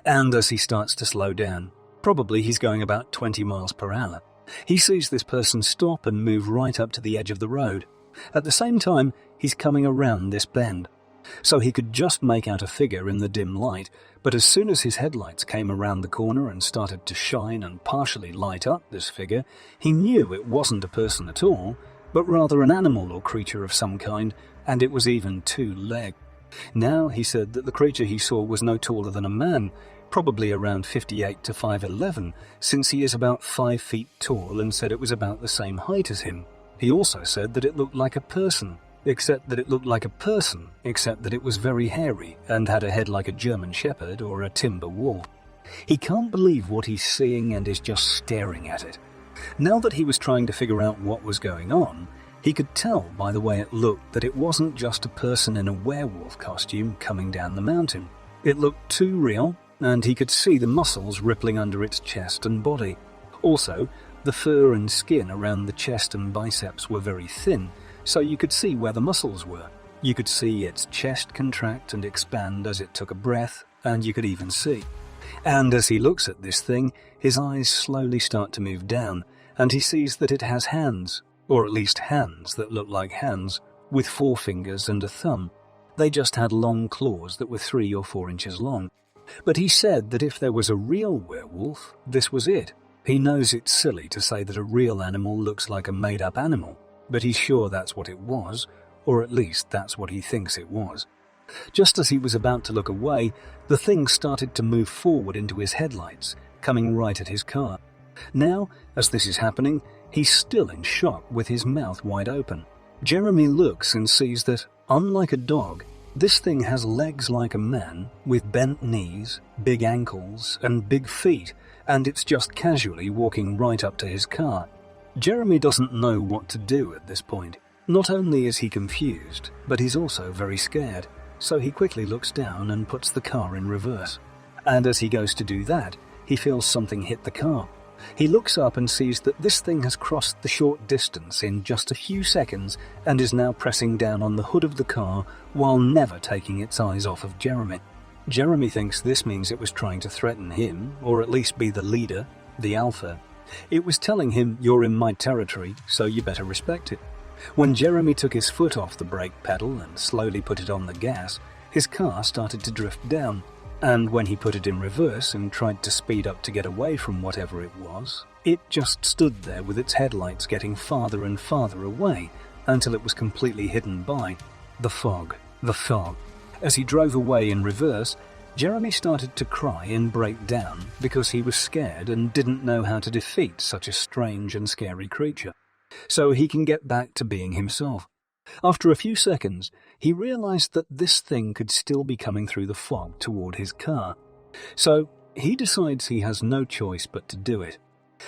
And as he starts to slow down, probably he's going about 20 miles per hour, he sees this person stop and move right up to the edge of the road. At the same time, he's coming around this bend. So he could just make out a figure in the dim light, but as soon as his headlights came around the corner and started to shine and partially light up this figure, he knew it wasn't a person at all, but rather an animal or creature of some kind, and it was even two-legged. Now he said that the creature he saw was no taller than a man, probably around 58 to 5'11", since he is about 5 feet tall, and said it was about the same height as him. He also said that it looked like a person, except that it was very hairy and had a head like a German shepherd or a timber wolf. He can't believe what he's seeing and is just staring at it. Now that he was trying to figure out what was going on, he could tell by the way it looked that it wasn't just a person in a werewolf costume coming down the mountain. It looked too real, and he could see the muscles rippling under its chest and body. Also, the fur and skin around the chest and biceps were very thin, so you could see where the muscles were. You could see its chest contract and expand as it took a breath, and you could even see. And as he looks at this thing, his eyes slowly start to move down, and he sees that it has hands, or at least hands that look like hands, with 4 fingers and a thumb. They just had long claws that were 3 or 4 inches long. But he said that if there was a real werewolf, this was it. He knows it's silly to say that a real animal looks like a made-up animal, but he's sure that's what it was, or at least that's what he thinks it was. Just as he was about to look away, the thing started to move forward into his headlights, coming right at his car. Now, as this is happening, he's still in shock with his mouth wide open. Jeremy looks and sees that, unlike a dog, this thing has legs like a man, with bent knees, big ankles, and big feet, and it's just casually walking right up to his car. Jeremy doesn't know what to do at this point. Not only is he confused, but he's also very scared, so he quickly looks down and puts the car in reverse. And as he goes to do that, he feels something hit the car. He looks up and sees that this thing has crossed the short distance in just a few seconds and is now pressing down on the hood of the car while never taking its eyes off of Jeremy. Jeremy thinks this means it was trying to threaten him, or at least be the leader, the alpha. It was telling him, "You're in my territory, so you better respect it." When Jeremy took his foot off the brake pedal and slowly put it on the gas, his car started to drift down. And when he put it in reverse and tried to speed up to get away from whatever it was, it just stood there with its headlights getting farther and farther away until it was completely hidden by the fog. The fog. As he drove away in reverse, Jeremy started to cry and break down because he was scared and didn't know how to defeat such a strange and scary creature, so he can get back to being himself. After a few seconds, he realized that this thing could still be coming through the fog toward his car. So he decides he has no choice but to do it.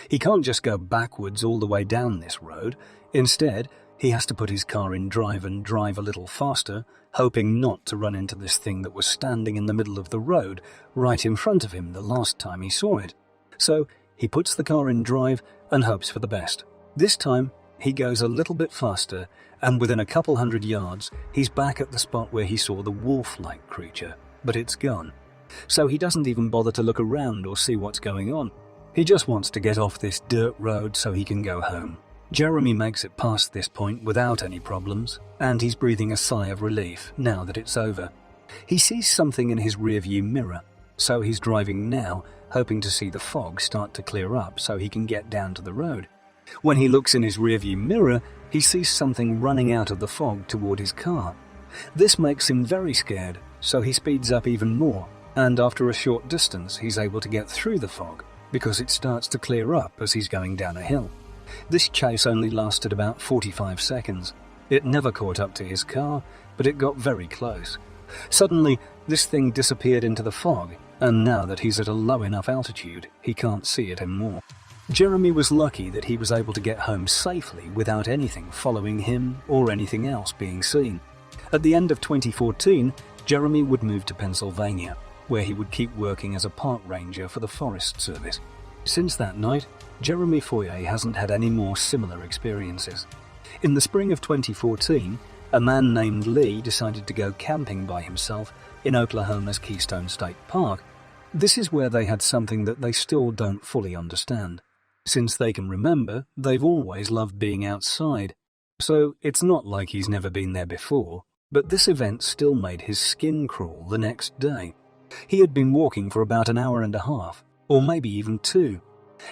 He can't just go backwards all the way down this road. Instead, he has to put his car in drive and drive a little faster, hoping not to run into this thing that was standing in the middle of the road right in front of him the last time he saw it. So he puts the car in drive and hopes for the best. This time, he goes a little bit faster, and within a couple 100 yards, he's back at the spot where he saw the wolf-like creature, but it's gone. So he doesn't even bother to look around or see what's going on. He just wants to get off this dirt road so he can go home. Jeremy makes it past this point without any problems, and he's breathing a sigh of relief now that it's over. He sees something in his rearview mirror, so he's driving now, hoping to see the fog start to clear up so he can get down to the road. When he looks in his rearview mirror, he sees something running out of the fog toward his car. This makes him very scared, so he speeds up even more, and after a short distance he's able to get through the fog, because it starts to clear up as he's going down a hill. This chase only lasted about 45 seconds. It never caught up to his car, but it got very close. Suddenly, this thing disappeared into the fog, and now that he's at a low enough altitude, he can't see it anymore. Jeremy was lucky that he was able to get home safely without anything following him or anything else being seen. At the end of 2014, Jeremy would move to Pennsylvania, where he would keep working as a park ranger for the Forest Service. Since that night, Jeremy Foyer hasn't had any more similar experiences. In the spring of 2014, a man named Lee decided to go camping by himself in Oklahoma's Keystone State Park. This is where they had something that they still don't fully understand. Since they can remember, they've always loved being outside. So it's not like he's never been there before. But this event still made his skin crawl the next day. He had been walking for about an hour and a half, or maybe even 2.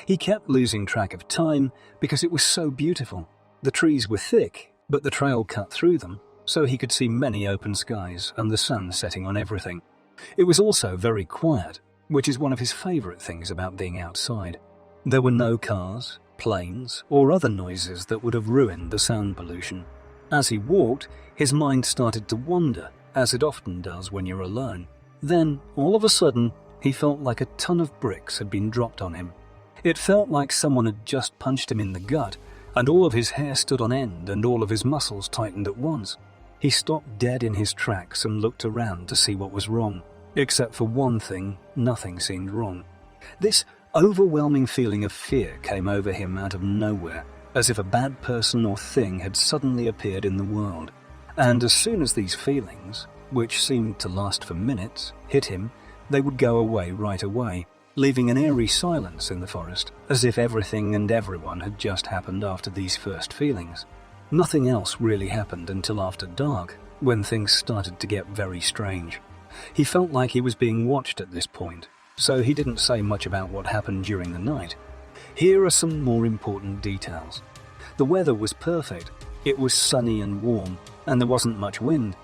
He kept losing track of time because it was so beautiful. The trees were thick, but the trail cut through them, so he could see many open skies and the sun setting on everything. It was also very quiet, which is one of his favorite things about being outside. There were no cars, planes, or other noises that would have ruined the sound pollution. As he walked, his mind started to wander, as it often does when you're alone. Then, all of a sudden, he felt like a ton of bricks had been dropped on him. It felt like someone had just punched him in the gut, and all of his hair stood on end and all of his muscles tightened at once. He stopped dead in his tracks and looked around to see what was wrong. Except for one thing, nothing seemed wrong. This overwhelming feeling of fear came over him out of nowhere, as if a bad person or thing had suddenly appeared in the world. And as soon as these feelings, which seemed to last for minutes, hit him, they would go away right away, leaving an eerie silence in the forest, as if everything and everyone had just happened after these first feelings. Nothing else really happened until after dark, when things started to get very strange. He felt like he was being watched at this point, so he didn't say much about what happened during the night. Here are some more important details. The weather was perfect. It was sunny and warm, and there wasn't much wind.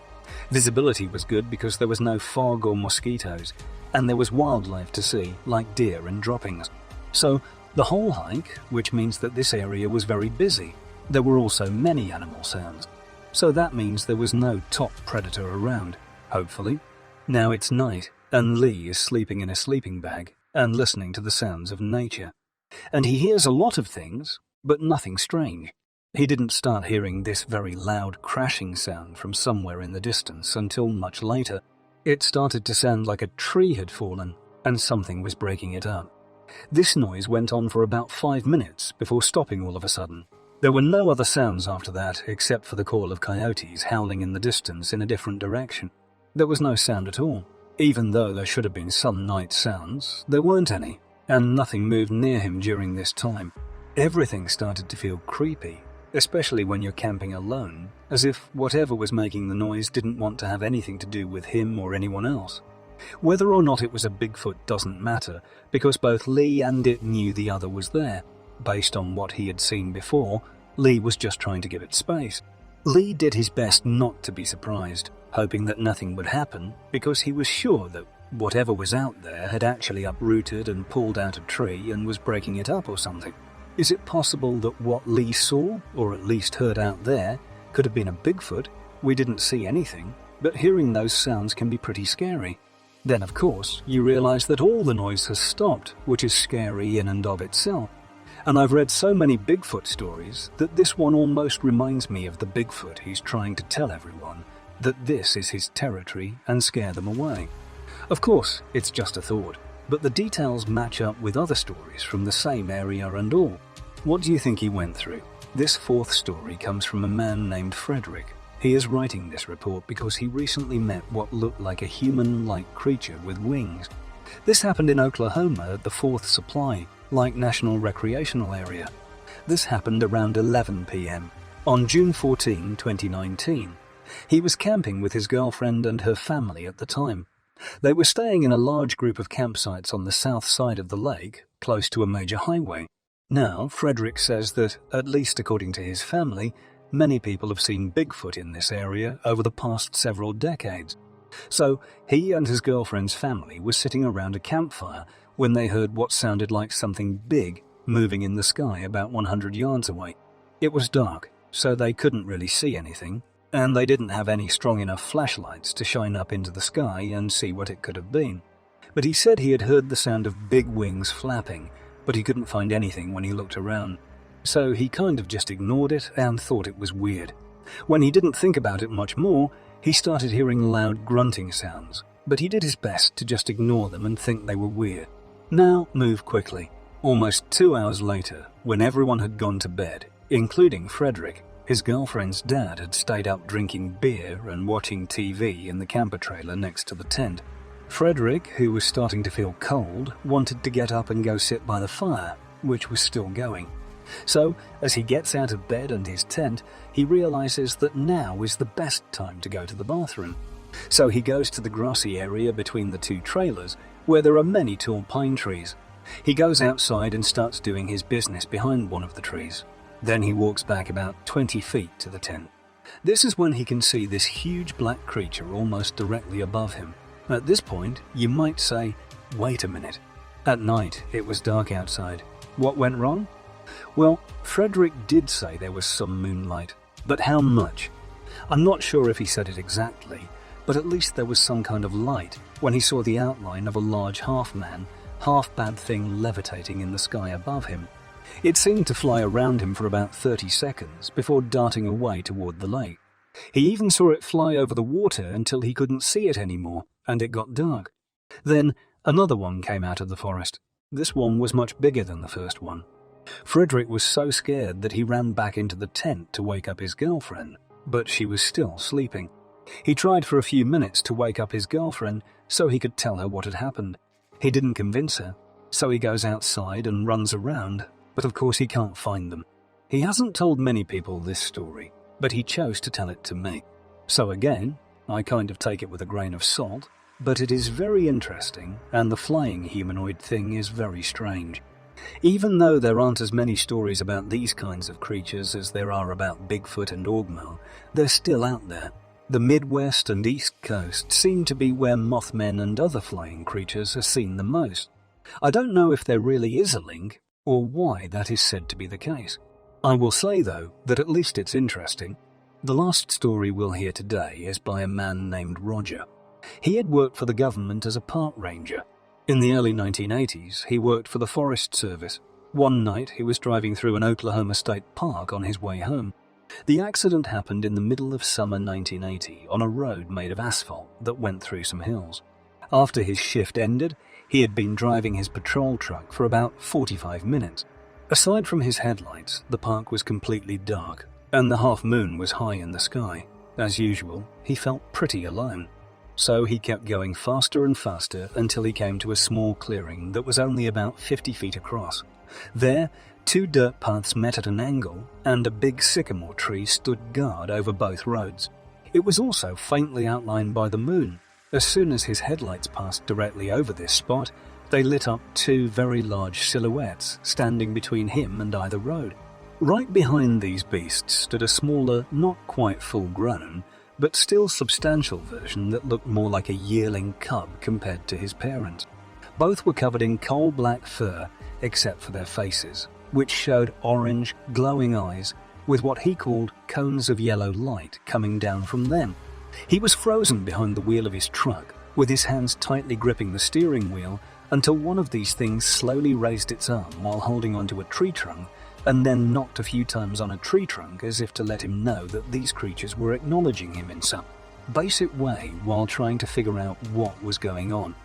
Visibility was good because there was no fog or mosquitoes, and there was wildlife to see, like deer and droppings. So, the whole hike, which means that this area was very busy. There were also many animal sounds. So that means there was no top predator around, hopefully. Now it's night, and Lee is sleeping in a sleeping bag and listening to the sounds of nature. And he hears a lot of things, but nothing strange. He didn't start hearing this very loud crashing sound from somewhere in the distance until much later. It started to sound like a tree had fallen, and something was breaking it up. This noise went on for about 5 minutes before stopping all of a sudden. There were no other sounds after that except for the call of coyotes howling in the distance in a different direction. There was no sound at all. Even though there should have been some night sounds, there weren't any, and nothing moved near him during this time. Everything started to feel creepy, especially when you're camping alone, as if whatever was making the noise didn't want to have anything to do with him or anyone else. Whether or not it was a Bigfoot doesn't matter, because both Lee and it knew the other was there. Based on what he had seen before, Lee was just trying to give it space. Lee did his best not to be surprised, hoping that nothing would happen, because he was sure that whatever was out there had actually uprooted and pulled out a tree and was breaking it up or something. Is it possible that what Lee saw, or at least heard out there, could have been a Bigfoot? We didn't see anything, but hearing those sounds can be pretty scary. Then, of course, you realize that all the noise has stopped, which is scary in and of itself. And I've read so many Bigfoot stories that this one almost reminds me of the Bigfoot who's trying to tell everyone that this is his territory and scare them away. Of course, it's just a thought, but the details match up with other stories from the same area and all. What do you think he went through? This fourth story comes from a man named Frederick. He is writing this report because he recently met what looked like a human-like creature with wings. This happened in Oklahoma at the 4th Supply, like National Recreational Area. This happened around 11 p.m. on June 14, 2019. He was camping with his girlfriend and her family at the time. They were staying in a large group of campsites on the south side of the lake, close to a major highway. Now, Frederick says that, at least according to his family, many people have seen Bigfoot in this area over the past several decades. So, he and his girlfriend's family were sitting around a campfire when they heard what sounded like something big moving in the sky about 100 yards away. It was dark, so they couldn't really see anything, and they didn't have any strong enough flashlights to shine up into the sky and see what it could have been. But he said he had heard the sound of big wings flapping, but he couldn't find anything when he looked around. So he kind of just ignored it and thought it was weird. When he didn't think about it much more, he started hearing loud grunting sounds, but he did his best to just ignore them and think they were weird. Now, move quickly. Almost 2 hours later, when everyone had gone to bed, including Frederick, his girlfriend's dad had stayed up drinking beer and watching TV in the camper trailer next to the tent. Frederick, who was starting to feel cold, wanted to get up and go sit by the fire, which was still going. So, as he gets out of bed and his tent, he realizes that now is the best time to go to the bathroom. So he goes to the grassy area between the two trailers, where there are many tall pine trees. He goes outside and starts doing his business behind one of the trees. Then he walks back about 20 feet to the tent. This is when he can see this huge black creature almost directly above him. At this point, you might say, wait a minute. At night, it was dark outside. What went wrong? Well, Frederick did say there was some moonlight, but how much? I'm not sure if he said it exactly, but at least there was some kind of light when he saw the outline of a large half-man, half-bat thing levitating in the sky above him. It seemed to fly around him for about 30 seconds before darting away toward the lake. He even saw it fly over the water until he couldn't see it anymore, and it got dark. Then another one came out of the forest. This one was much bigger than the first one. Frederick was so scared that he ran back into the tent to wake up his girlfriend, but she was still sleeping. He tried for a few minutes to wake up his girlfriend so he could tell her what had happened. He didn't convince her, so he goes outside and runs around, but of course he can't find them. He hasn't told many people this story, but he chose to tell it to me. So again, I kind of take it with a grain of salt, but it is very interesting, and the flying humanoid thing is very strange. Even though there aren't as many stories about these kinds of creatures as there are about Bigfoot and dogman, they're still out there. The Midwest and East Coast seem to be where Mothmen and other flying creatures are seen the most. I don't know if there really is a link, or why that is said to be the case. I will say, though, that at least it's interesting. The last story we'll hear today is by a man named Roger. He had worked for the government as a park ranger. In the early 1980s, he worked for the Forest Service. One night, he was driving through an Oklahoma State park on his way home. The accident happened in the middle of summer 1980 on a road made of asphalt that went through some hills. After his shift ended, he had been driving his patrol truck for about 45 minutes. Aside from his headlights, the park was completely dark, and the half-moon was high in the sky. As usual, he felt pretty alone. So he kept going faster and faster until he came to a small clearing that was only about 50 feet across. There, two dirt paths met at an angle, and a big sycamore tree stood guard over both roads. It was also faintly outlined by the moon. As soon as his headlights passed directly over this spot, they lit up two very large silhouettes standing between him and either road. Right behind these beasts stood a smaller, not quite full-grown, but still substantial version that looked more like a yearling cub compared to his parents. Both were covered in coal-black fur, except for their faces, which showed orange, glowing eyes with what he called cones of yellow light coming down from them. He was frozen behind the wheel of his truck, with his hands tightly gripping the steering wheel, until one of these things slowly raised its arm while holding onto a tree trunk, and then knocked a few times on a tree trunk as if to let him know that these creatures were acknowledging him in some basic way while trying to figure out what was going on.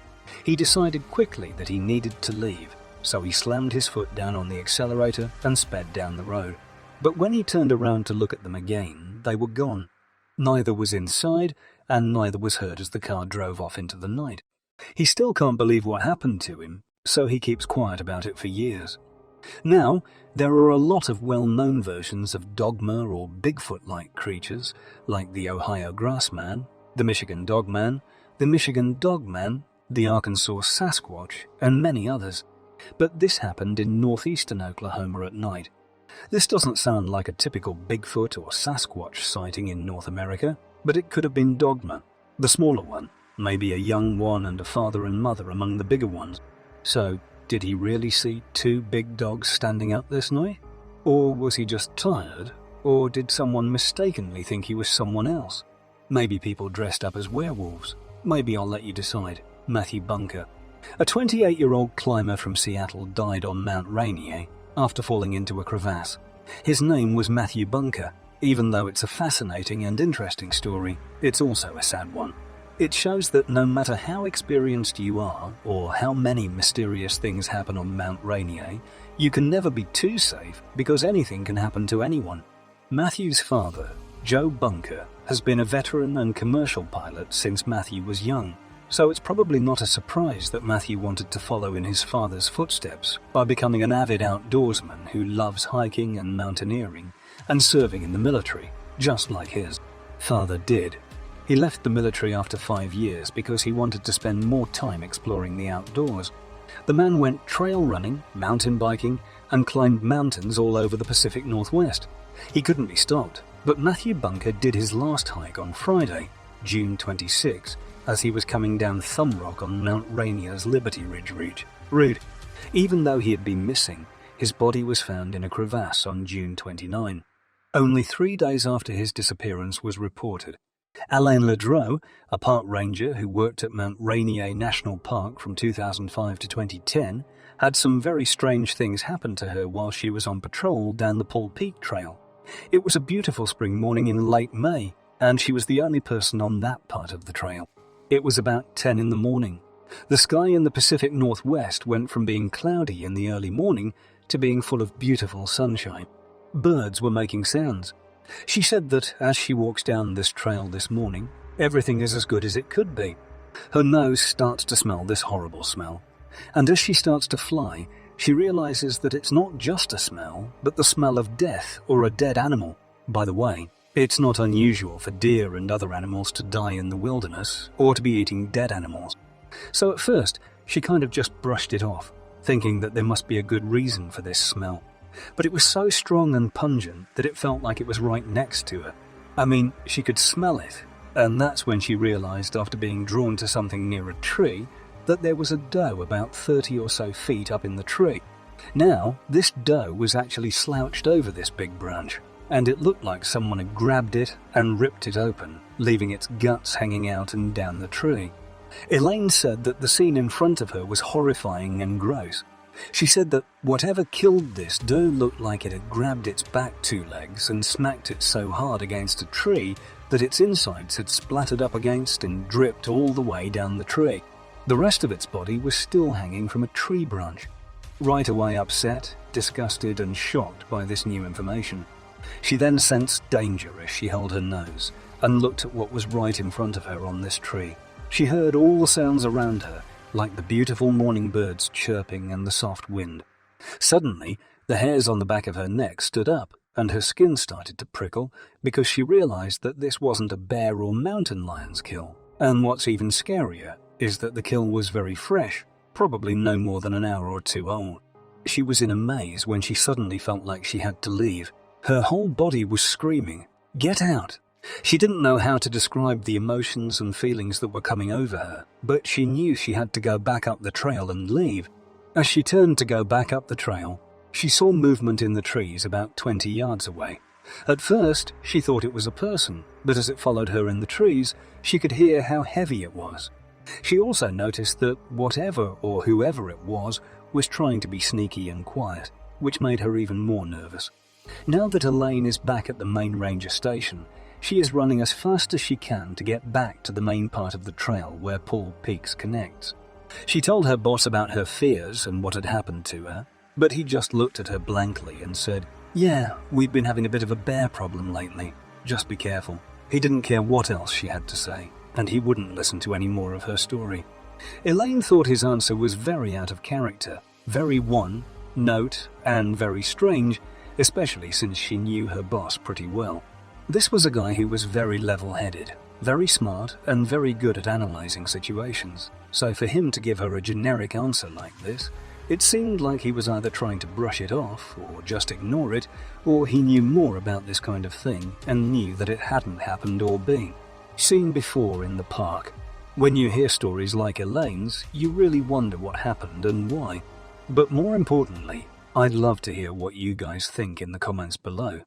He decided quickly that he needed to leave, so he slammed his foot down on the accelerator and sped down the road. But when he turned around to look at them again, they were gone. Neither was inside, and neither was heard as the car drove off into the night. He still can't believe what happened to him, so he keeps quiet about it for years. Now, there are a lot of well-known versions of dogma or Bigfoot-like creatures, like the Ohio grassman, the Michigan dogman, the Michigan dogman, the Arkansas Sasquatch, and many others. But this happened in northeastern Oklahoma at night. This doesn't sound like a typical Bigfoot or Sasquatch sighting in North America, but it could have been dogma, the smaller one, maybe a young one and a father and mother among the bigger ones. So, did he really see two big dogs standing up this night? Or was he just tired? Or did someone mistakenly think he was someone else? Maybe people dressed up as werewolves. Maybe I'll let you decide. Matthew Bunker. A 28-year-old climber from Seattle died on Mount Rainier after falling into a crevasse. His name was Matthew Bunker. Even though it's a fascinating and interesting story, it's also a sad one. It shows that no matter how experienced you are, or how many mysterious things happen on Mount Rainier, you can never be too safe because anything can happen to anyone. Matthew's father, Joe Bunker, has been a veteran and commercial pilot since Matthew was young. so it's probably not a surprise that Matthew wanted to follow in his father's footsteps by becoming an avid outdoorsman who loves hiking and mountaineering and serving in the military, just like his father did. He left the military after 5 years because he wanted to spend more time exploring the outdoors. The man went trail running, mountain biking, and climbed mountains all over the Pacific Northwest. He couldn't be stopped, but Matthew Bunker did his last hike on Friday, June 26, as he was coming down Thumb Rock on Mount Rainier's Liberty Ridge route. Even though he had been missing, his body was found in a crevasse on June 29. Only 3 days after his disappearance was reported. Alain Ledreau, a park ranger who worked at Mount Rainier National Park from 2005 to 2010, had some very strange things happen to her while she was on patrol down the Paul Peak Trail. It was a beautiful spring morning in late May, and she was the only person on that part of the trail. It was about 10 in the morning. The sky in the Pacific Northwest went from being cloudy in the early morning to being full of beautiful sunshine. Birds were making sounds. She said that as she walks down this trail this morning, everything is as good as it could be. Her nose starts to smell this horrible smell, and as she starts to fly, she realizes that it's not just a smell, but the smell of death or a dead animal. By the way, it's not unusual for deer and other animals to die in the wilderness or to be eating dead animals. So at first, she kind of just brushed it off, thinking that there must be a good reason for this smell. But it was so strong and pungent that it felt like it was right next to her. I mean, she could smell it, and that's when she realized, after being drawn to something near a tree, that there was a doe about 30 or so feet up in the tree. Now, this doe was actually slouched over this big branch, and it looked like someone had grabbed it and ripped it open, leaving its guts hanging out and down the tree. Elaine said that the scene in front of her was horrifying and gross. She said that whatever killed this doe looked like it had grabbed its back 2 legs and smacked it so hard against a tree that its insides had splattered up against and dripped all the way down the tree. The rest of its body was still hanging from a tree branch. Right away upset, disgusted and shocked by this new information. She then sensed danger as she held her nose and looked at what was right in front of her on this tree. She heard all the sounds around her, like the beautiful morning birds chirping and the soft wind. Suddenly, the hairs on the back of her neck stood up, and her skin started to prickle because she realized that this wasn't a bear or mountain lion's kill. And what's even scarier is that the kill was very fresh, probably no more than an hour or 2 old. She was in a maze when she suddenly felt like she had to leave. Her whole body was screaming, "Get out!" She didn't know how to describe the emotions and feelings that were coming over her, but she knew she had to go back up the trail and leave. As she turned to go back up the trail, she saw movement in the trees about 20 yards away. At first, she thought it was a person, but as it followed her in the trees, she could hear how heavy it was. She also noticed that whatever or whoever it was trying to be sneaky and quiet, which made her even more nervous. Now that Elaine is back at the main ranger station, she is running as fast as she can to get back to the main part of the trail where Paul Peaks connects. She told her boss about her fears and what had happened to her, but he just looked at her blankly and said, "Yeah, we've been having a bit of a bear problem lately. Just be careful." He didn't care what else she had to say, and he wouldn't listen to any more of her story. Elaine thought his answer was very out of character, very one-note, and very strange, especially since she knew her boss pretty well. This was a guy who was very level-headed, very smart, and very good at analyzing situations. So for him to give her a generic answer like this, it seemed like he was either trying to brush it off, or just ignore it, or he knew more about this kind of thing and knew that it hadn't happened or been seen before in the park. When you hear stories like Elaine's, you really wonder what happened and why. But more importantly, I'd love to hear what you guys think in the comments below.